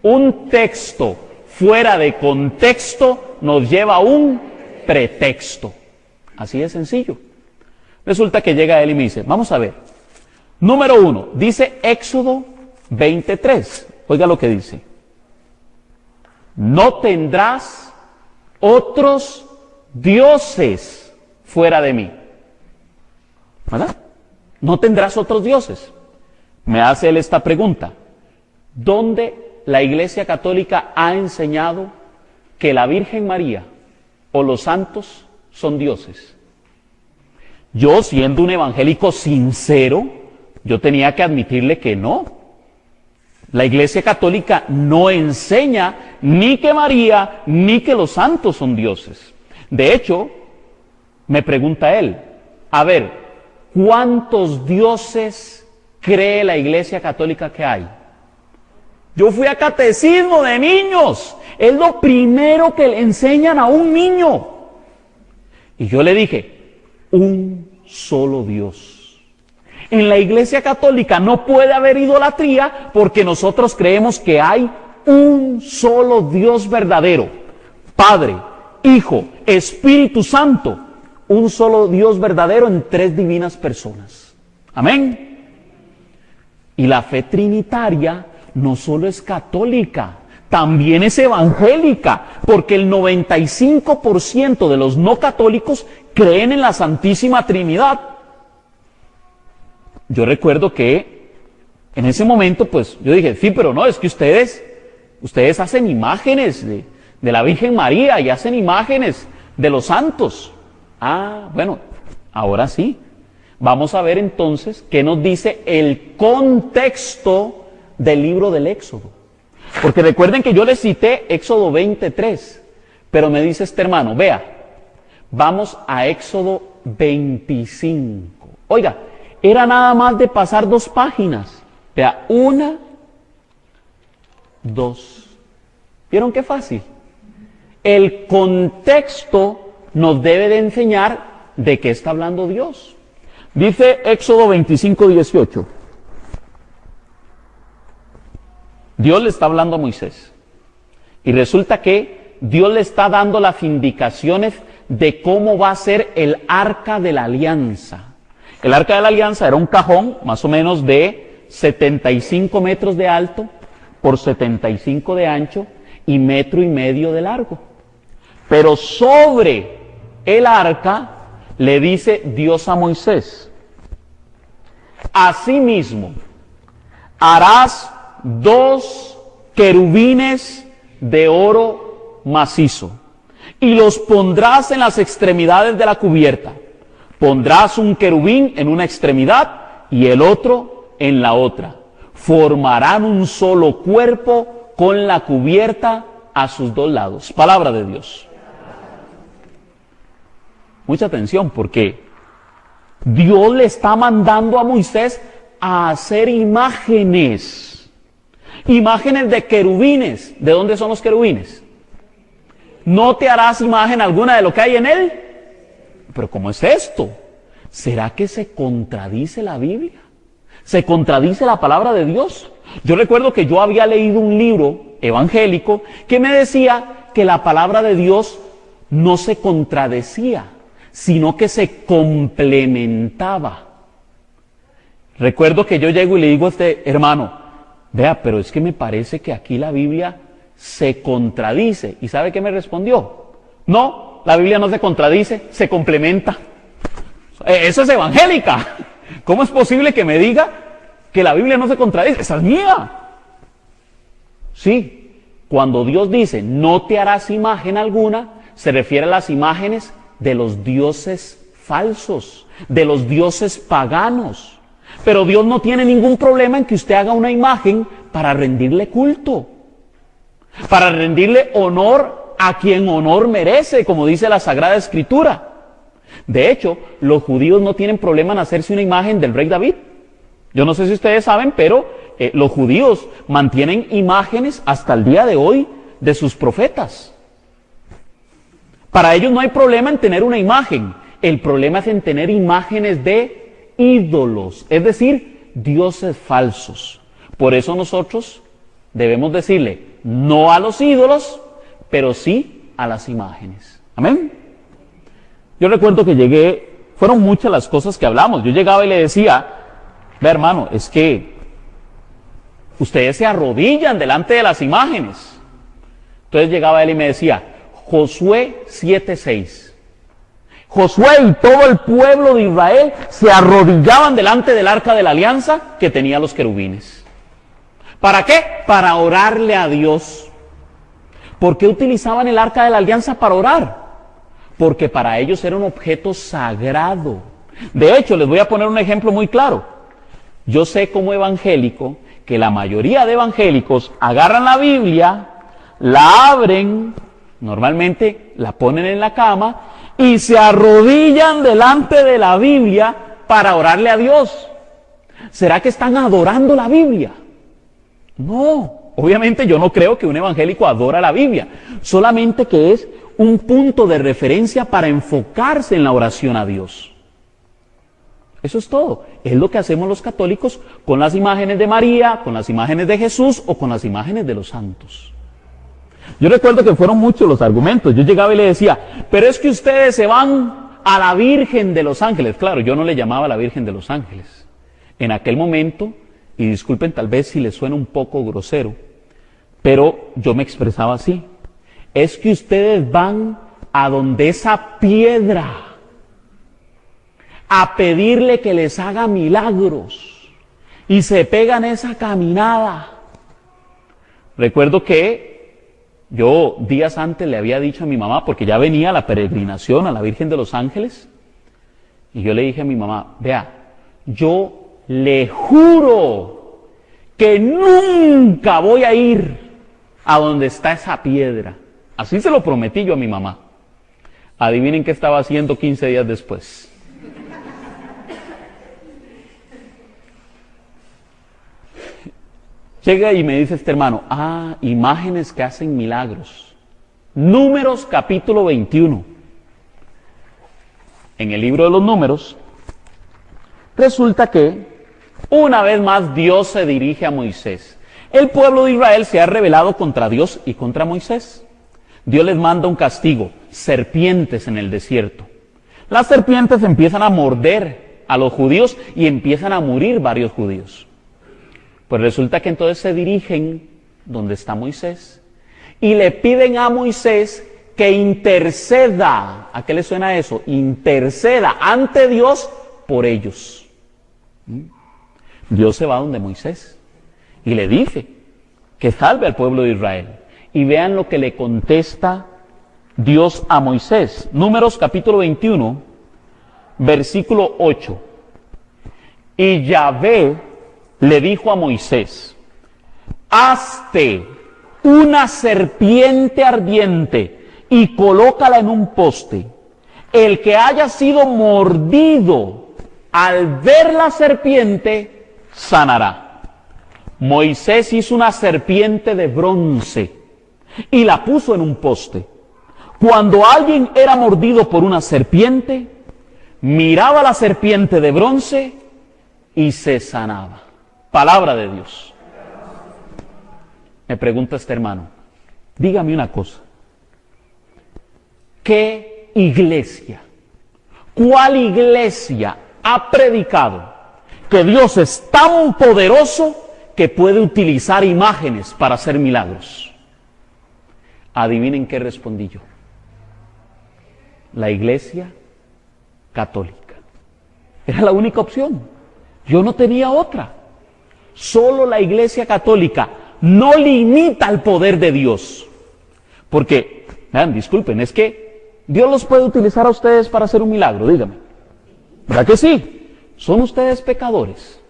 Un texto fuera de contexto nos lleva a un pretexto. Así de sencillo. Resulta que llega él y me dice, vamos a ver. Número 1, dice Éxodo 23. Oiga lo que dice. No tendrás otros dioses fuera de mí. ¿Verdad? No tendrás otros dioses. Me hace él esta pregunta. ¿Dónde la Iglesia Católica ha enseñado que la Virgen María o los santos son dioses? Yo, siendo un evangélico sincero, yo tenía que admitirle que no. La Iglesia Católica no enseña ni que María ni que los santos son dioses. De hecho, me pregunta él, a ver, ¿cuántos dioses cree la Iglesia Católica que hay? Yo fui a catecismo de niños. Es lo primero que le enseñan a un niño. Y yo le dije, un solo Dios. En la Iglesia Católica no puede haber idolatría porque nosotros creemos que hay un solo Dios verdadero. Padre, Hijo, Espíritu Santo. Un solo Dios verdadero en 3 divinas personas. Amén. Y la fe trinitaria no solo es católica, también es evangélica, porque el 95% de los no católicos creen en la Santísima Trinidad. Yo recuerdo que en ese momento, pues, yo dije, sí, pero no, es que ustedes hacen imágenes de la Virgen María y hacen imágenes de los santos. Bueno, ahora sí. Vamos a ver entonces qué nos dice el contexto del libro del Éxodo. Porque recuerden que yo les cité Éxodo 23, pero me dice este hermano, vea, vamos a Éxodo 25. Oiga, era nada más de pasar 2 páginas. Vea, 1, 2. ¿Vieron qué fácil? El contexto nos debe de enseñar de qué está hablando Dios. Dice Éxodo 25, 18. Dios le está hablando a Moisés. Y resulta que Dios le está dando las indicaciones de cómo va a ser el arca de la alianza. El arca de la alianza era un cajón más o menos de 75 metros de alto por 75 de ancho y 1,5 metros de largo. Pero sobre el arca le dice Dios a Moisés, asimismo harás 2 querubines de oro macizo y los pondrás en las extremidades de la cubierta. Pondrás un querubín en una extremidad y el otro en la otra. Formarán un solo cuerpo con la cubierta a sus dos lados. Palabra de Dios. Mucha atención, porque Dios le está mandando a Moisés a hacer imágenes. Imágenes de querubines. ¿De dónde son los querubines? No te harás imagen alguna de lo que hay en él. Pero ¿cómo es esto? ¿Será que se contradice la Biblia? ¿Se contradice la palabra de Dios? Yo recuerdo que yo había leído un libro evangélico que me decía que la palabra de Dios no se contradecía, sino que se complementaba. Recuerdo que yo llego y le digo a este hermano, vea, pero es que me parece que aquí la Biblia se contradice. ¿Y sabe qué me respondió? No, la Biblia no se contradice, se complementa. Eso es evangélica. ¿Cómo es posible que me diga que la Biblia no se contradice? Esa es mía. Sí, cuando Dios dice, no te harás imagen alguna, se refiere a las imágenes de los dioses falsos, de los dioses paganos. Pero Dios no tiene ningún problema en que usted haga una imagen para rendirle culto, para rendirle honor a quien honor merece, como dice la Sagrada Escritura. De hecho, los judíos no tienen problema en hacerse una imagen del rey David. Yo no sé si ustedes saben, pero los judíos mantienen imágenes hasta el día de hoy de sus profetas. Para ellos no hay problema en tener una imagen. El problema es en tener imágenes de ídolos, es decir, dioses falsos. Por eso nosotros debemos decirle no a los ídolos, pero sí a las imágenes. Amén. Yo recuerdo que llegué, fueron muchas las cosas que hablamos. Yo llegaba y le decía, ve hermano, es que ustedes se arrodillan delante de las imágenes. Entonces llegaba él y me decía, Josué 7:6. Josué y todo el pueblo de Israel se arrodillaban delante del arca de la alianza que tenía los querubines. ¿Para qué? Para orarle a Dios. ¿Por qué utilizaban el arca de la alianza para orar? Porque para ellos era un objeto sagrado. De hecho, les voy a poner un ejemplo muy claro. Yo sé como evangélico que la mayoría de evangélicos agarran la Biblia, la abren, normalmente la ponen en la cama y se arrodillan delante de la Biblia para orarle a Dios. ¿Será que están adorando la Biblia? No, obviamente yo no creo que un evangélico adora la Biblia, solamente que es un punto de referencia para enfocarse en la oración a Dios. Eso es todo. Es lo que hacemos los católicos con las imágenes de María, con las imágenes de Jesús o con las imágenes de los santos. Yo recuerdo que fueron muchos los argumentos. Yo llegaba y le decía, pero es que ustedes se van a la Virgen de los Ángeles. Claro, yo no le llamaba la Virgen de los Ángeles. En aquel momento, y disculpen tal vez si les suena un poco grosero, pero yo me expresaba así. Es que ustedes van a donde esa piedra a pedirle que les haga milagros y se pegan esa caminada. Recuerdo que yo días antes le había dicho a mi mamá, porque ya venía la peregrinación a la Virgen de los Ángeles, y yo le dije a mi mamá, vea, yo le juro que nunca voy a ir a donde está esa piedra. Así se lo prometí yo a mi mamá. Adivinen qué estaba haciendo 15 días después. Llega y me dice este hermano, imágenes que hacen milagros. Números capítulo 21. En el libro de los Números, resulta que una vez más Dios se dirige a Moisés. El pueblo de Israel se ha rebelado contra Dios y contra Moisés. Dios les manda un castigo, serpientes en el desierto. Las serpientes empiezan a morder a los judíos y empiezan a morir varios judíos. Pues resulta que entonces se dirigen donde está Moisés y le piden a Moisés que interceda. ¿A qué le suena eso? Interceda ante Dios por ellos. Dios se va donde Moisés y le dice que salve al pueblo de Israel. Y vean lo que le contesta Dios a Moisés. Números capítulo 21, versículo 8. Y Yahvé le dijo a Moisés: hazte una serpiente ardiente y colócala en un poste. El que haya sido mordido al ver la serpiente sanará. Moisés hizo una serpiente de bronce y la puso en un poste. Cuando alguien era mordido por una serpiente, miraba la serpiente de bronce y se sanaba. Palabra de Dios. Me pregunta este hermano, dígame una cosa. ¿Qué iglesia, cuál iglesia ha predicado que Dios es tan poderoso que puede utilizar imágenes para hacer milagros? Adivinen qué respondí yo. La iglesia católica. Era la única opción. Yo no tenía otra. Solo la iglesia católica no limita el poder de Dios. Porque, vean, disculpen, es que Dios los puede utilizar a ustedes para hacer un milagro, dígame. ¿Verdad que sí? ¿Son ustedes pecadores?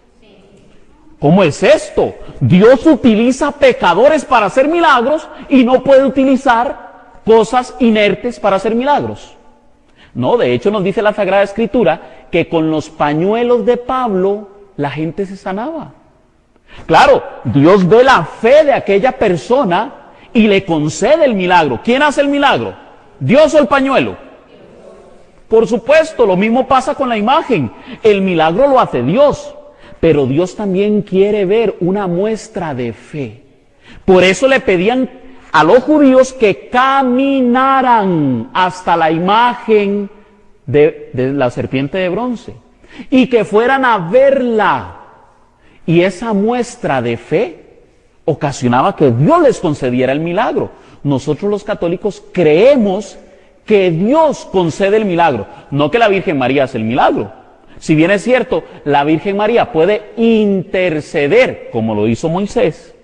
¿Cómo es esto? Dios utiliza pecadores para hacer milagros y no puede utilizar cosas inertes para hacer milagros. No, de hecho nos dice la Sagrada Escritura que con los pañuelos de Pablo la gente se sanaba. Claro, Dios ve la fe de aquella persona y le concede el milagro. ¿Quién hace el milagro? ¿Dios o el pañuelo? Por supuesto, lo mismo pasa con la imagen. El milagro lo hace Dios, pero Dios también quiere ver una muestra de fe. Por eso le pedían a los judíos que caminaran hasta la imagen de la serpiente de bronce y que fueran a verla. Y esa muestra de fe ocasionaba que Dios les concediera el milagro. Nosotros los católicos creemos que Dios concede el milagro, no que la Virgen María hace el milagro. Si bien es cierto, la Virgen María puede interceder, como lo hizo Moisés,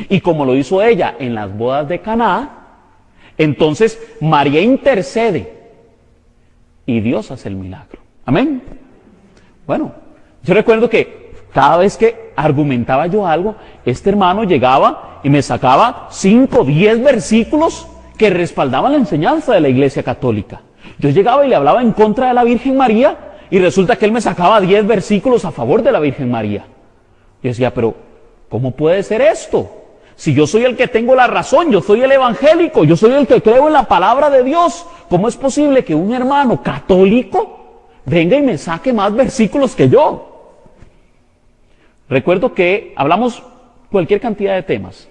y como lo hizo ella en las bodas de Caná, entonces María intercede y Dios hace el milagro. Amén. Bueno, yo recuerdo que cada vez que argumentaba yo algo, este hermano llegaba y me sacaba 5, 10 versículos que respaldaban la enseñanza de la Iglesia Católica. Yo llegaba y le hablaba en contra de la Virgen María y resulta que él me sacaba 10 versículos a favor de la Virgen María. Yo decía, pero ¿cómo puede ser esto? Si yo soy el que tengo la razón, yo soy el evangélico, yo soy el que creo en la palabra de Dios, ¿cómo es posible que un hermano católico venga y me saque más versículos que yo? Recuerdo que hablamos cualquier cantidad de temas.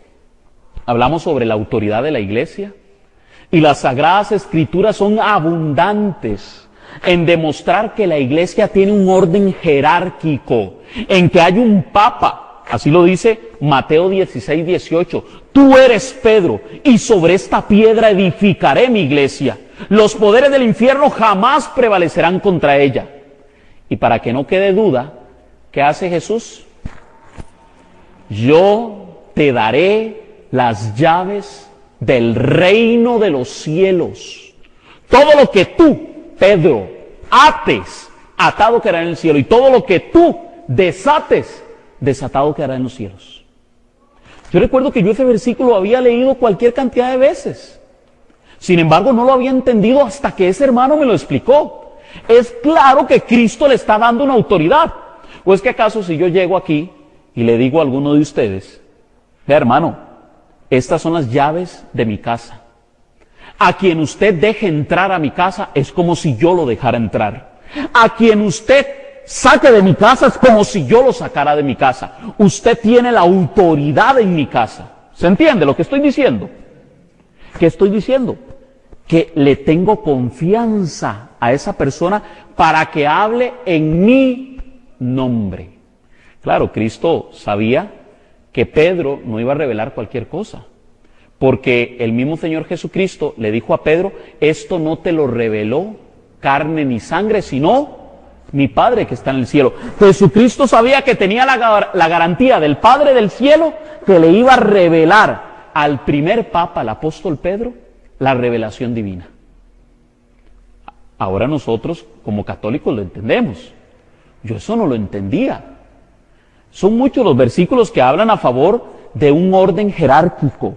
Hablamos sobre la autoridad de la iglesia y las Sagradas Escrituras son abundantes en demostrar que la iglesia tiene un orden jerárquico, en que hay un papa. Así lo dice Mateo 16, 18. Tú eres Pedro y sobre esta piedra edificaré mi iglesia. Los poderes del infierno jamás prevalecerán contra ella. Y para que no quede duda, ¿qué hace Jesús? Yo te daré las llaves del reino de los cielos. Todo lo que tú, Pedro, ates, atado quedará en el cielo. Y todo lo que tú desates, desatado quedará en los cielos. Yo recuerdo que yo ese versículo lo había leído cualquier cantidad de veces. Sin embargo, no lo había entendido hasta que ese hermano me lo explicó. Es claro que Cristo le está dando una autoridad. ¿O es que acaso si yo llego aquí y le digo a alguno de ustedes, hermano, estas son las llaves de mi casa. A quien usted deje entrar a mi casa es como si yo lo dejara entrar. A quien usted saque de mi casa es como si yo lo sacara de mi casa. Usted tiene la autoridad en mi casa. ¿Se entiende lo que estoy diciendo? ¿Qué estoy diciendo? Que le tengo confianza a esa persona para que hable en mi nombre. Claro, Cristo sabía que Pedro no iba a revelar cualquier cosa, porque el mismo Señor Jesucristo le dijo a Pedro, esto no te lo reveló carne ni sangre, sino mi Padre que está en el cielo. Jesucristo sabía que tenía la garantía del Padre del cielo que le iba a revelar al primer Papa, el apóstol Pedro, la revelación divina. Ahora nosotros, como católicos, lo entendemos. Yo eso no lo entendía. Son muchos los versículos que hablan a favor de un orden jerárquico,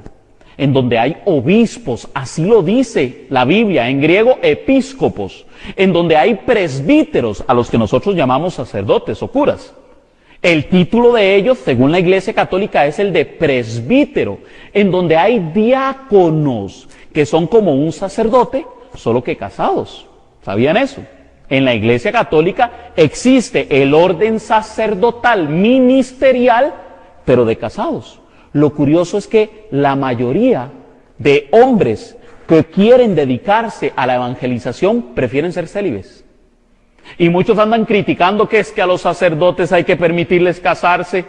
en donde hay obispos, así lo dice la Biblia, en griego episcopos, en donde hay presbíteros, a los que nosotros llamamos sacerdotes o curas. El título de ellos, según la Iglesia Católica, es el de presbítero, en donde hay diáconos, que son como un sacerdote, solo que casados. ¿Sabían eso? En la Iglesia Católica existe el orden sacerdotal ministerial, pero de casados. Lo curioso es que la mayoría de hombres que quieren dedicarse a la evangelización prefieren ser célibes. Y muchos andan criticando que es que a los sacerdotes hay que permitirles casarse.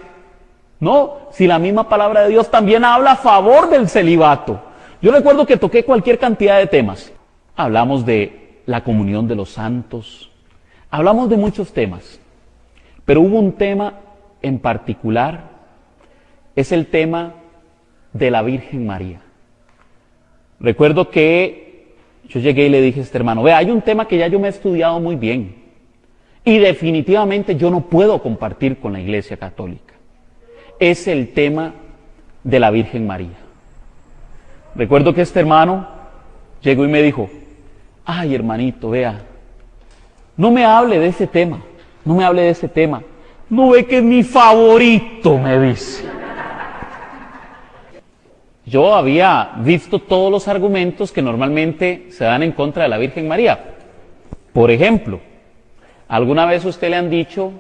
No, si la misma palabra de Dios también habla a favor del celibato. Yo recuerdo que toqué cualquier cantidad de temas. Hablamos de la comunión de los santos, hablamos de muchos temas, pero hubo un tema en particular, es el tema de la Virgen María. Recuerdo que yo llegué y le dije a este hermano, vea, hay un tema que ya yo me he estudiado muy bien, y definitivamente yo no puedo compartir con la Iglesia Católica. Es el tema de la Virgen María. Recuerdo que este hermano llegó y me dijo, ay hermanito, vea, no me hable de ese tema, no me hable de ese tema. No ve que es mi favorito, me dice. Yo había visto todos los argumentos que normalmente se dan en contra de la Virgen María. Por ejemplo, ¿alguna vez a usted le han dicho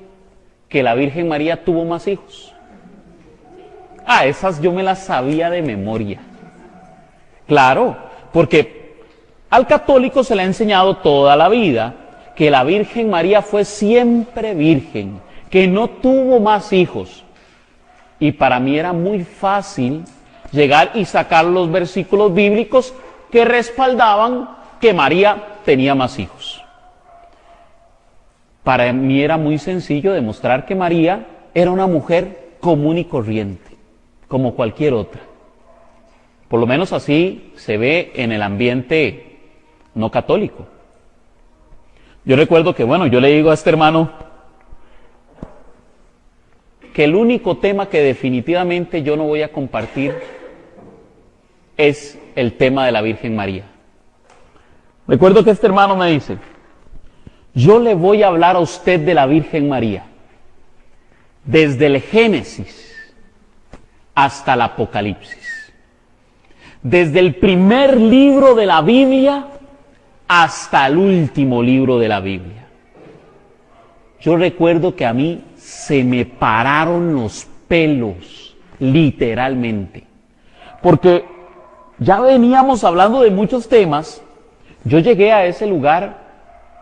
que la Virgen María tuvo más hijos? Ah, esas yo me las sabía de memoria. Claro, porque al católico se le ha enseñado toda la vida que la Virgen María fue siempre virgen, que no tuvo más hijos. Y para mí era muy fácil llegar y sacar los versículos bíblicos que respaldaban que María tenía más hijos. Para mí era muy sencillo demostrar que María era una mujer común y corriente, como cualquier otra. Por lo menos así se ve en el ambiente no católico. Yo recuerdo que, yo le digo a este hermano que el único tema que definitivamente yo no voy a compartir es el tema de la Virgen María. Recuerdo que este hermano me dice, yo le voy a hablar a usted de la Virgen María, desde el Génesis hasta el Apocalipsis, desde el primer libro de la Biblia hasta el último libro de la Biblia. Yo recuerdo que a mí se me pararon los pelos, literalmente, porque ya veníamos hablando de muchos temas. Yo llegué a ese lugar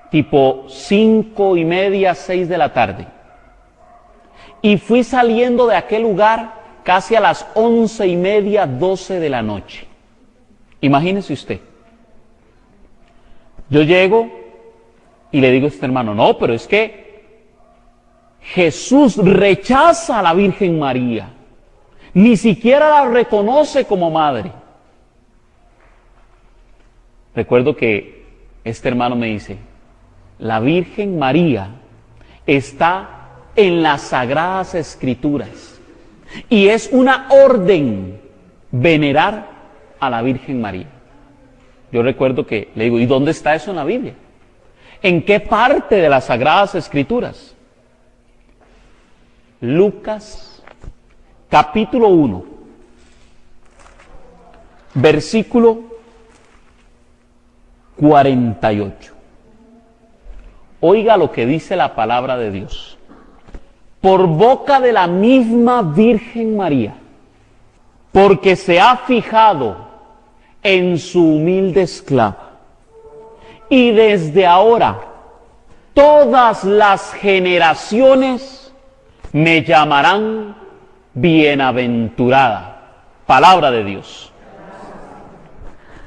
tipo 5:30, 6 de la tarde, y fui saliendo de aquel lugar casi a las 11:30, 12 de la noche. Imagínese usted. Yo llego y le digo a este hermano, no, pero es que Jesús rechaza a la Virgen María, ni siquiera la reconoce como madre. Recuerdo que este hermano me dice, la Virgen María está en las Sagradas Escrituras y es una orden venerar a la Virgen María. Yo recuerdo que le digo, ¿y dónde está eso en la Biblia? ¿En qué parte de las Sagradas Escrituras? Lucas, capítulo 1, versículo 48. Oiga lo que dice la palabra de Dios. Por boca de la misma Virgen María, porque se ha fijado en su humilde esclava, y desde ahora todas las generaciones me llamarán bienaventurada. Palabra de Dios.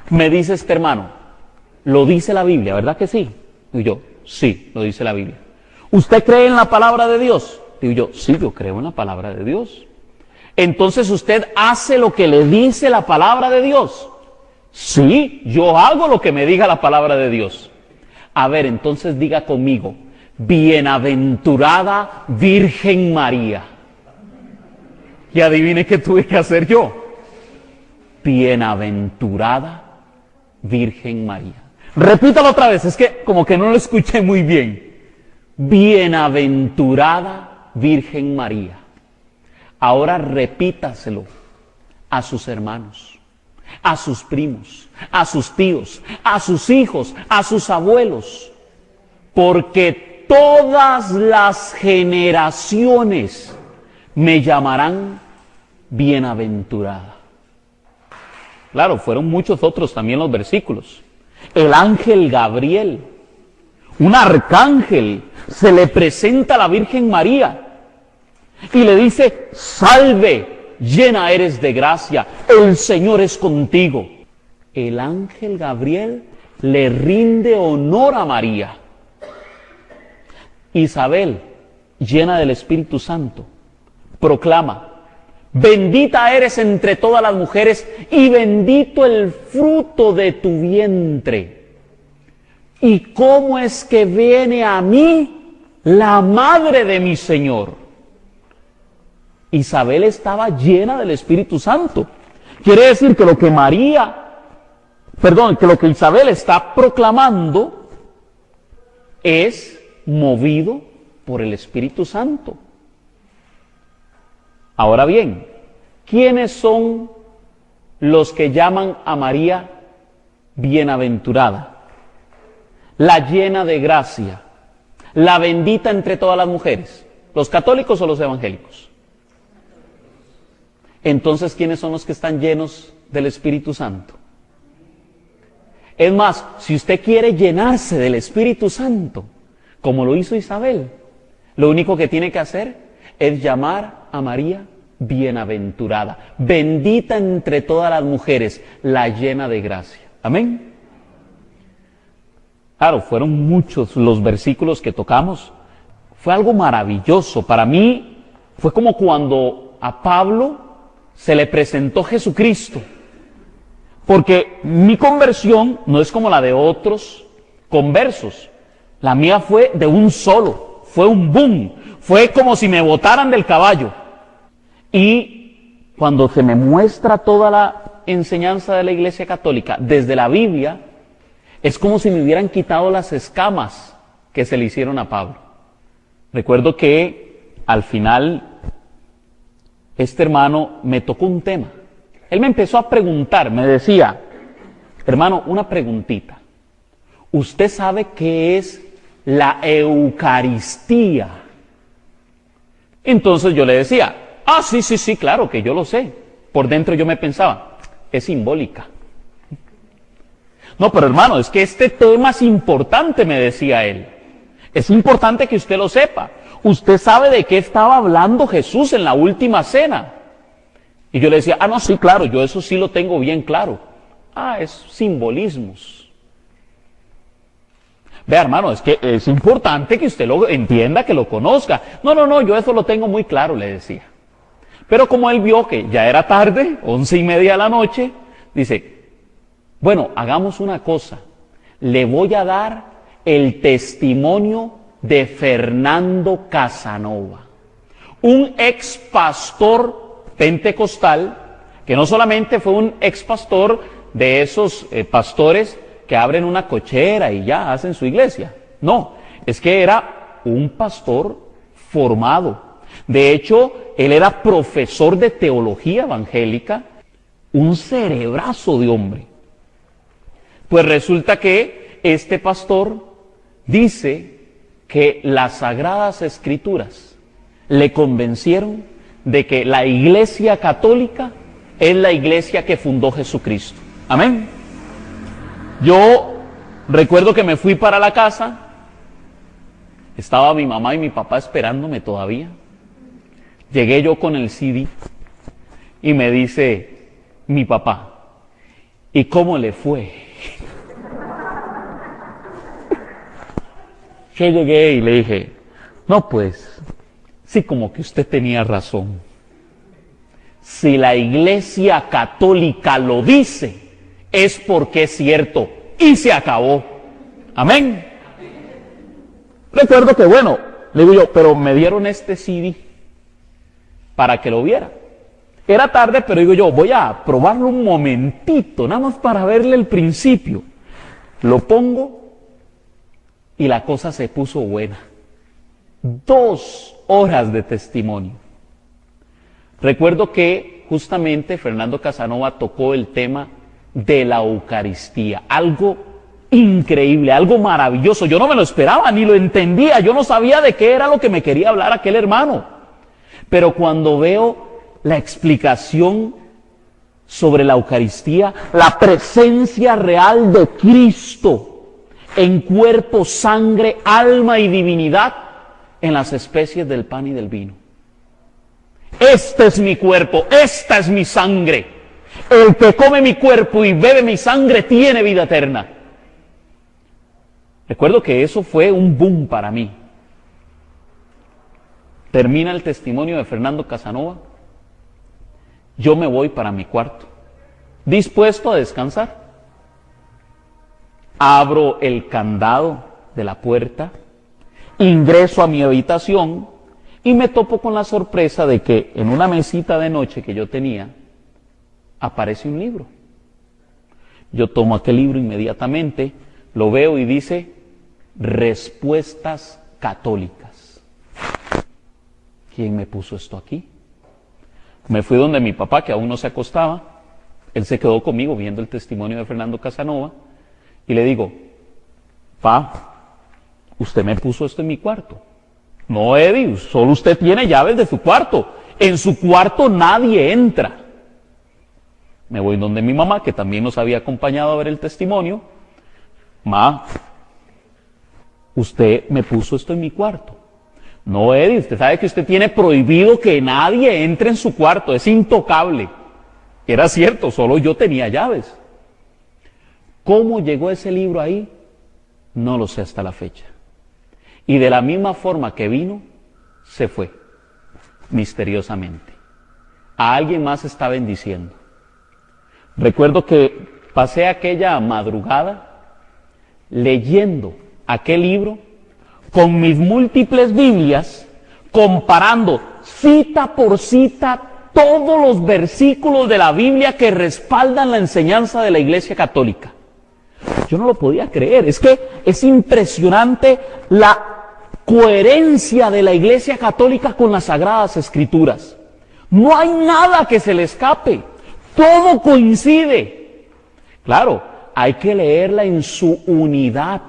Me dice este hermano, lo dice la Biblia, ¿verdad que sí? Y yo, sí, lo dice la Biblia. ¿Usted cree en la palabra de Dios? Digo yo, sí, yo creo en la palabra de Dios. Entonces usted hace lo que le dice la palabra de Dios. Sí, yo hago lo que me diga la palabra de Dios. A ver, entonces diga conmigo, bienaventurada Virgen María. Y adivine qué tuve que hacer yo. Bienaventurada Virgen María. Repítalo otra vez, es que como que no lo escuché muy bien. Bienaventurada Virgen María. Ahora repítaselo a sus hermanos, a sus primos, a sus tíos, a sus hijos, a sus abuelos, porque todas las generaciones me llamarán bienaventurada. Claro, fueron muchos otros también los versículos. El ángel Gabriel, un arcángel, se le presenta a la Virgen María y le dice: salve, llena eres de gracia, el Señor es contigo. El ángel Gabriel le rinde honor a María. Isabel, llena del Espíritu Santo, proclama: bendita eres entre todas las mujeres y bendito el fruto de tu vientre. ¿Y cómo es que viene a mí la madre de mi Señor? Isabel estaba llena del Espíritu Santo. Quiere decir que lo que lo que Isabel está proclamando es movido por el Espíritu Santo. Ahora bien, ¿quiénes son los que llaman a María bienaventurada? La llena de gracia, la bendita entre todas las mujeres. ¿Los católicos o los evangélicos? Entonces, ¿quiénes son los que están llenos del Espíritu Santo? Es más, si usted quiere llenarse del Espíritu Santo, como lo hizo Isabel, lo único que tiene que hacer es llamar a María bienaventurada, bendita entre todas las mujeres, la llena de gracia. Amén. Claro, fueron muchos los versículos que tocamos. Fue algo maravilloso. Para mí fue como cuando a Pablo se le presentó Jesucristo. Porque mi conversión no es como la de otros conversos. La mía fue de un solo, fue un boom, fue como si me botaran del caballo. Y cuando se me muestra toda la enseñanza de la Iglesia Católica desde la Biblia, es como si me hubieran quitado las escamas que se le hicieron a Pablo. Recuerdo que al final este hermano me tocó un tema. Él me empezó a preguntar, me decía: hermano, una preguntita. ¿Usted sabe qué es la Eucaristía? Entonces yo le decía: sí, claro que yo lo sé. Por dentro yo me pensaba: es simbólica. No, pero hermano, es que este tema es importante, me decía él. Es importante que usted lo sepa. ¿Usted sabe de qué estaba hablando Jesús en la última cena? Y yo le decía: no, sí, claro, yo eso sí lo tengo bien claro. Es simbolismos. Vea, hermano, es que es importante que usted lo entienda, que lo conozca. No, yo eso lo tengo muy claro, le decía. Pero como él vio que ya era tarde, 11:30 de la noche, dice: bueno, hagamos una cosa. Le voy a dar el testimonio de Fernando Casanova, un ex pastor pentecostal, que no solamente fue un ex pastor de esos pastores que abren una cochera y ya hacen su iglesia. No, es que era un pastor formado. De hecho, él era profesor de teología evangélica, un cerebrazo de hombre. Pues resulta que este pastor dice que las Sagradas Escrituras le convencieron de que la Iglesia Católica es la iglesia que fundó Jesucristo. Amén. Yo recuerdo que me fui para la casa, estaba mi mamá y mi papá esperándome todavía. Llegué yo con el CD y me dice mi papá: ¿y cómo le fue? Yo llegué y le dije: no, pues, sí, como que usted tenía razón. Si la Iglesia Católica lo dice, es porque es cierto. Y se acabó. Amén. Recuerdo que, bueno, le digo yo, pero me dieron este CD para que lo viera. Era tarde, pero digo yo, voy a probarlo un momentito, nada más para verle el principio. Lo pongo y la cosa se puso buena. 2 horas de testimonio. Recuerdo que justamente Fernando Casanova tocó el tema de la Eucaristía, algo increíble, algo maravilloso. Yo no me lo esperaba, ni lo entendía, yo no sabía de qué era lo que me quería hablar aquel hermano. Pero cuando veo la explicación sobre la Eucaristía, la presencia real de Cristo en cuerpo, sangre, alma y divinidad en las especies del pan y del vino. Este es mi cuerpo, esta es mi sangre. El que come mi cuerpo y bebe mi sangre tiene vida eterna. Recuerdo que eso fue un boom para mí. Termina el testimonio de Fernando Casanova. Yo me voy para mi cuarto, dispuesto a descansar. Abro el candado de la puerta, ingreso a mi habitación y me topo con la sorpresa de que en una mesita de noche que yo tenía, aparece un libro. Yo tomo aquel libro inmediatamente, lo veo y dice, Respuestas Católicas. ¿Quién me puso esto aquí? Me fui donde mi papá, que aún no se acostaba. Él se quedó conmigo viendo el testimonio de Fernando Casanova. Y le digo, Pa, usted me puso esto en mi cuarto. No, Eddie, solo usted tiene llaves de su cuarto. En su cuarto nadie entra. Me voy donde mi mamá, que también nos había acompañado a ver el testimonio. Ma, usted me puso esto en mi cuarto. No, Eddie, usted sabe que usted tiene prohibido que nadie entre en su cuarto, es intocable. Era cierto, solo yo tenía llaves. ¿Cómo llegó ese libro ahí? No lo sé hasta la fecha. Y de la misma forma que vino, se fue, misteriosamente. A alguien más está bendiciendo. Recuerdo que pasé aquella madrugada leyendo aquel libro con mis múltiples Biblias, comparando cita por cita todos los versículos de la Biblia que respaldan la enseñanza de la Iglesia Católica. Yo no lo podía creer, es que es impresionante la coherencia de la Iglesia Católica con las Sagradas Escrituras. No hay nada que se le escape, todo coincide. Claro, hay que leerla en su unidad.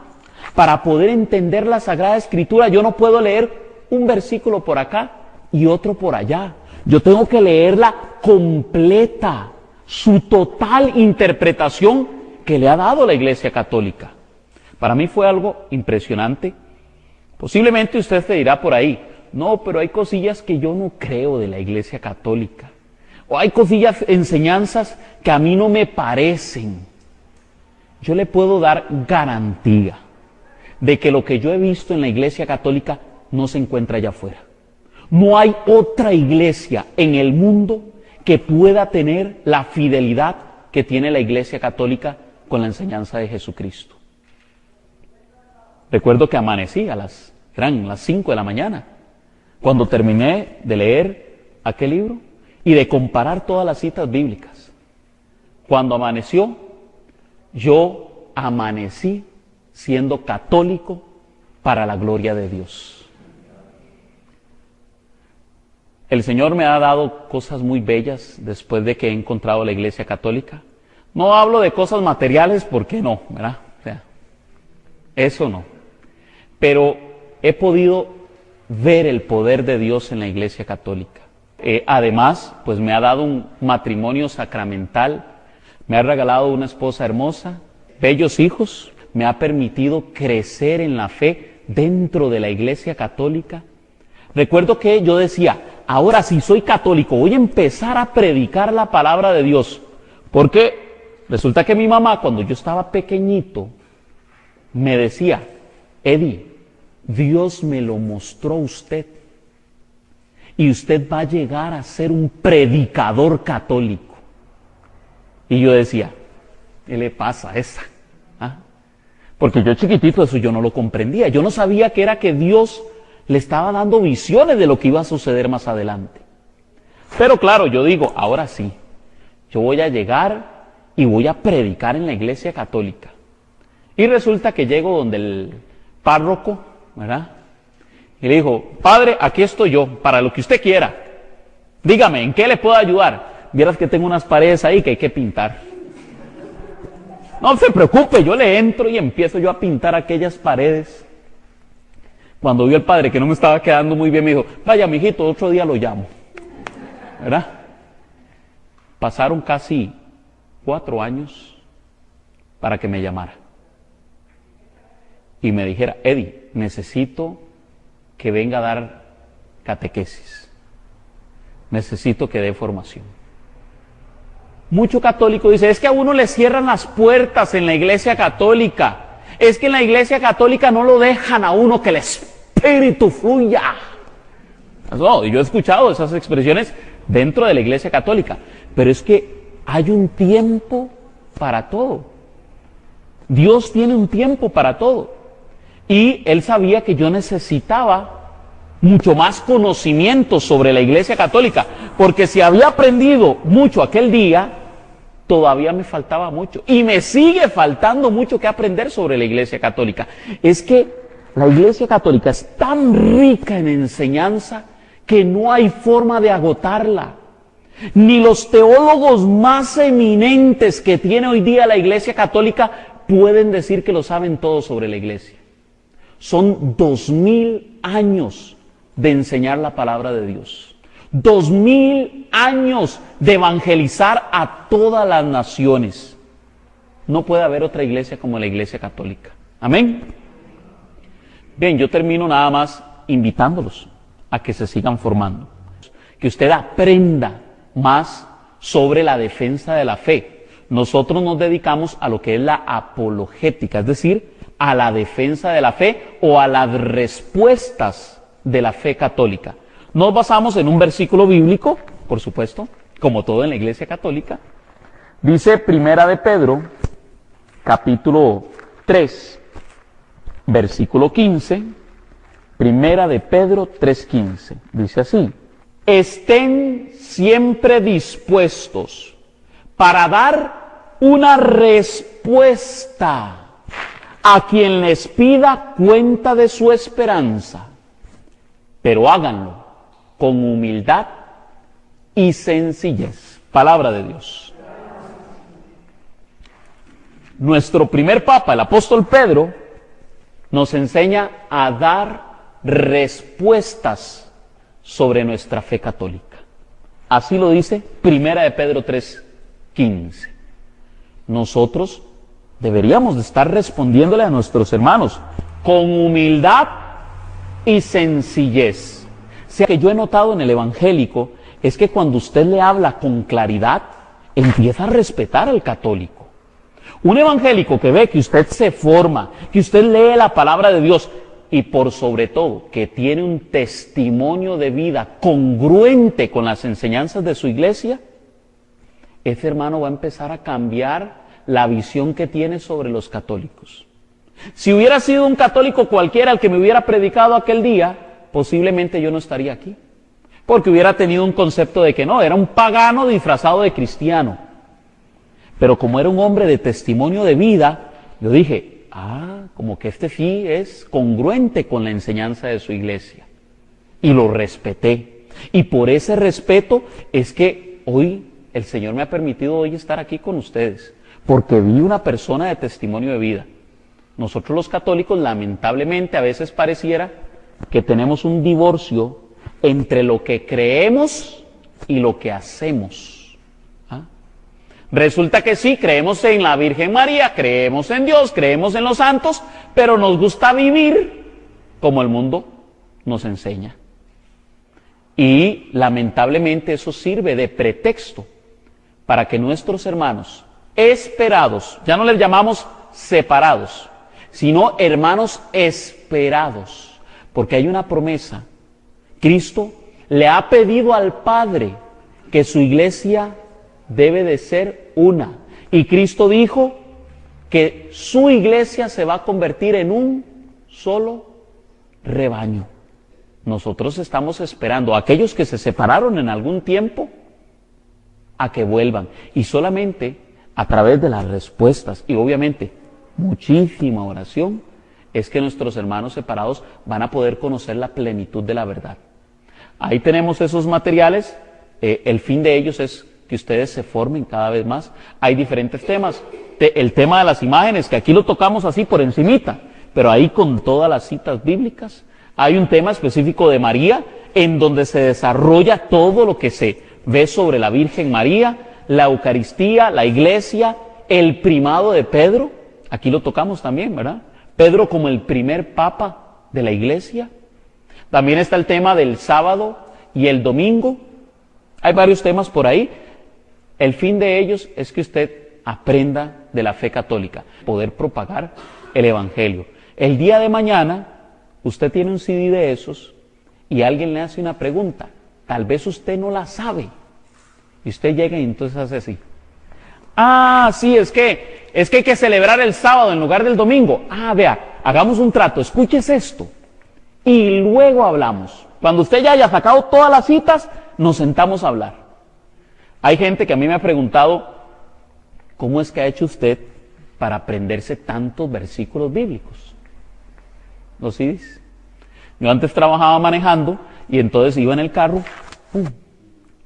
Para poder entender la Sagrada Escritura, yo no puedo leer un versículo por acá y otro por allá. Yo tengo que leerla completa, su total interpretación que le ha dado la Iglesia Católica. Para mí fue algo impresionante. Posiblemente usted se dirá por ahí, no, pero hay cosillas que yo no creo de la Iglesia Católica. O hay cosillas, enseñanzas que a mí no me parecen. Yo le puedo dar garantía de que lo que yo he visto en la Iglesia Católica no se encuentra allá afuera. No hay otra iglesia en el mundo que pueda tener la fidelidad que tiene la Iglesia Católica con la enseñanza de Jesucristo. Recuerdo que amanecí eran las 5 de la mañana, cuando terminé de leer aquel libro y de comparar todas las citas bíblicas. Cuando amaneció, yo amanecí siendo católico para la gloria de Dios. El Señor me ha dado cosas muy bellas después de que he encontrado la Iglesia Católica. No hablo de cosas materiales porque no, ¿verdad? O sea, eso no. Pero he podido ver el poder de Dios en la Iglesia Católica. Además, pues me ha dado un matrimonio sacramental, me ha regalado una esposa hermosa, bellos hijos, me ha permitido crecer en la fe dentro de la Iglesia Católica. Recuerdo que yo decía, ahora si soy católico voy a empezar a predicar la palabra de Dios, porque resulta que mi mamá, cuando yo estaba pequeñito, me decía, Eddie, Dios me lo mostró a usted y usted va a llegar a ser un predicador católico. Y yo decía, ¿qué le pasa a esa? ¿Ah? Porque yo chiquitito eso yo no lo comprendía, yo no sabía que era que Dios le estaba dando visiones de lo que iba a suceder más adelante. Pero claro, yo digo, ahora sí, yo voy a llegar y voy a predicar en la iglesia católica. Y resulta que llego donde el párroco, ¿verdad? Y le dijo, padre, aquí estoy yo, para lo que usted quiera. Dígame, ¿en qué le puedo ayudar? Vieras que tengo unas paredes ahí que hay que pintar. No se preocupe, yo le entro y empiezo yo a pintar aquellas paredes. Cuando vio el padre que no me estaba quedando muy bien, me dijo, vaya, mijito, otro día lo llamo. ¿Verdad? Pasaron casi 4 años para que me llamara. Y me dijera, Eddie, necesito que venga a dar catequesis. Necesito que dé formación. Mucho católico dice, es que a uno le cierran las puertas en la iglesia católica. Es que en la iglesia católica no lo dejan a uno que el espíritu fluya. No, yo he escuchado esas expresiones dentro de la iglesia católica. Pero es que hay un tiempo para todo. Dios tiene un tiempo para todo. Y Él sabía que yo necesitaba mucho más conocimiento sobre la iglesia católica. Porque si había aprendido mucho aquel día, todavía me faltaba mucho. Y me sigue faltando mucho que aprender sobre la iglesia católica. Es que la iglesia católica es tan rica en enseñanza que no hay forma de agotarla. Ni los teólogos más eminentes que tiene hoy día la iglesia católica pueden decir que lo saben todo sobre la iglesia. Son 2000 años de enseñar la palabra de Dios. 2000 años de evangelizar a todas las naciones. No puede haber otra iglesia como la iglesia católica. Amén. Bien, yo termino nada más invitándolos a que se sigan formando. Que usted aprenda más sobre la defensa de la fe. Nosotros nos dedicamos a lo que es la apologética, es decir, a la defensa de la fe o a las respuestas de la fe católica. Nos basamos en un versículo bíblico, por supuesto, como todo en la iglesia católica. Dice Primera de Pedro, capítulo 3, versículo 15. Primera de Pedro 3:15. Dice así: estén siempre dispuestos para dar una respuesta a quien les pida cuenta de su esperanza, pero háganlo con humildad y sencillez. Palabra de Dios. Nuestro primer papa, el apóstol Pedro, nos enseña a dar respuestas sobre nuestra fe católica. Así lo dice Primera de Pedro 3:15. Nosotros deberíamos de estar respondiéndole a nuestros hermanos con humildad y sencillez. O sea, que yo he notado en el evangélico es que cuando usted le habla con claridad, empieza a respetar al católico. Un evangélico que ve que usted se forma, que usted lee la palabra de Dios y por sobre todo que tiene un testimonio de vida congruente con las enseñanzas de su iglesia, ese hermano va a empezar a cambiar la visión que tiene sobre los católicos. Si hubiera sido un católico cualquiera el que me hubiera predicado aquel día, posiblemente yo no estaría aquí, porque hubiera tenido un concepto de que no, era un pagano disfrazado de cristiano. Pero como era un hombre de testimonio de vida, yo dije, como que este sí es congruente con la enseñanza de su iglesia. Y lo respeté. Y por ese respeto es que hoy el Señor me ha permitido hoy estar aquí con ustedes, porque vi una persona de testimonio de vida. Nosotros los católicos, lamentablemente, a veces pareciera que tenemos un divorcio entre lo que creemos y lo que hacemos. Resulta que sí, creemos en la Virgen María, creemos en Dios, creemos en los santos, pero nos gusta vivir como el mundo nos enseña. Y lamentablemente eso sirve de pretexto para que nuestros hermanos esperados, ya no les llamamos separados, sino hermanos esperados, porque hay una promesa. Cristo le ha pedido al Padre que su iglesia debe de ser una. Y Cristo dijo que su iglesia se va a convertir en un solo rebaño. Nosotros estamos esperando a aquellos que se separaron en algún tiempo a que vuelvan. Y solamente a través de las respuestas y obviamente muchísima oración es que nuestros hermanos separados van a poder conocer la plenitud de la verdad. Ahí tenemos esos materiales. El fin de ellos es que ustedes se formen cada vez más. Hay diferentes temas. El tema de las imágenes, que aquí lo tocamos así por encimita, pero ahí con todas las citas bíblicas. Hay un tema específico de María, en donde se desarrolla todo lo que se ve sobre la Virgen María, la Eucaristía, la Iglesia, el primado de Pedro. Aquí lo tocamos también, ¿verdad? Pedro como el primer papa de la Iglesia. También está el tema del sábado y el domingo. Hay varios temas por ahí. El fin de ellos es que usted aprenda de la fe católica, poder propagar el Evangelio. El día de mañana, usted tiene un CD de esos y alguien le hace una pregunta. Tal vez usted no la sabe. Y usted llega y entonces hace así. Ah, sí, es que hay que celebrar el sábado en lugar del domingo. Ah, vea, hagamos un trato, escúchese esto. Y luego hablamos. Cuando usted ya haya sacado todas las citas, nos sentamos a hablar. Hay gente que a mí me ha preguntado, ¿cómo es que ha hecho usted para aprenderse tantos versículos bíblicos? ¿Los CDs? Yo antes trabajaba manejando y entonces iba en el carro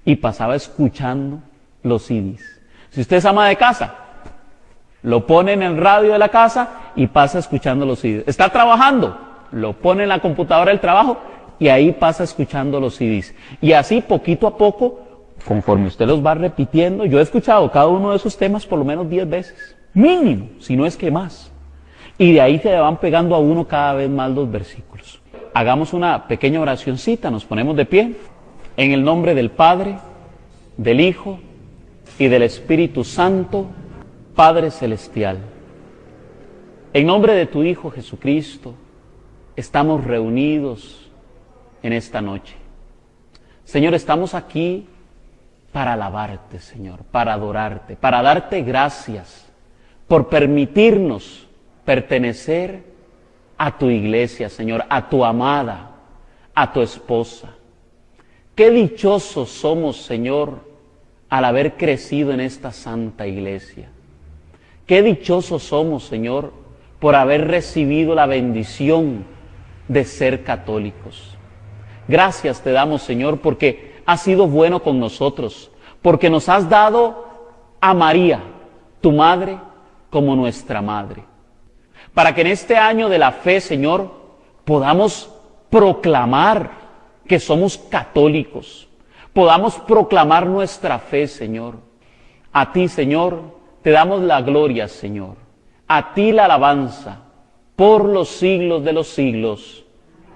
y pasaba escuchando los CDs. Si usted es ama de casa, lo pone en el radio de la casa y pasa escuchando los CDs. Está trabajando, lo pone en la computadora del trabajo y ahí pasa escuchando los CDs. Y así poquito a poco, conforme usted los va repitiendo, yo he escuchado cada uno de esos temas por lo menos 10 veces, mínimo, si no es que más. Y de ahí se van pegando a uno cada vez más los versículos. Hagamos una pequeña oracioncita, nos ponemos de pie, en el nombre del Padre, del Hijo y del Espíritu Santo. Padre Celestial, en nombre de tu Hijo Jesucristo, estamos reunidos en esta noche. Señor, estamos aquí para alabarte, Señor, para adorarte, para darte gracias por permitirnos pertenecer a tu iglesia, Señor, a tu amada, a tu esposa. Qué dichosos somos, Señor, al haber crecido en esta santa iglesia. Qué dichosos somos, Señor, por haber recibido la bendición de ser católicos. Gracias te damos, Señor, porque has sido bueno con nosotros, porque nos has dado a María, tu madre, como nuestra madre. Para que en este año de la fe, Señor, podamos proclamar que somos católicos, podamos proclamar nuestra fe, Señor. A ti, Señor, te damos la gloria, Señor. A ti la alabanza, por los siglos de los siglos.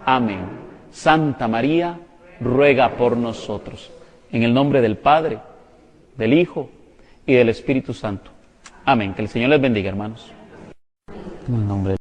Amén. Santa María, ruega por nosotros. En el nombre del Padre, del Hijo y del Espíritu Santo. Amén. Que el Señor les bendiga, hermanos. En el nombre del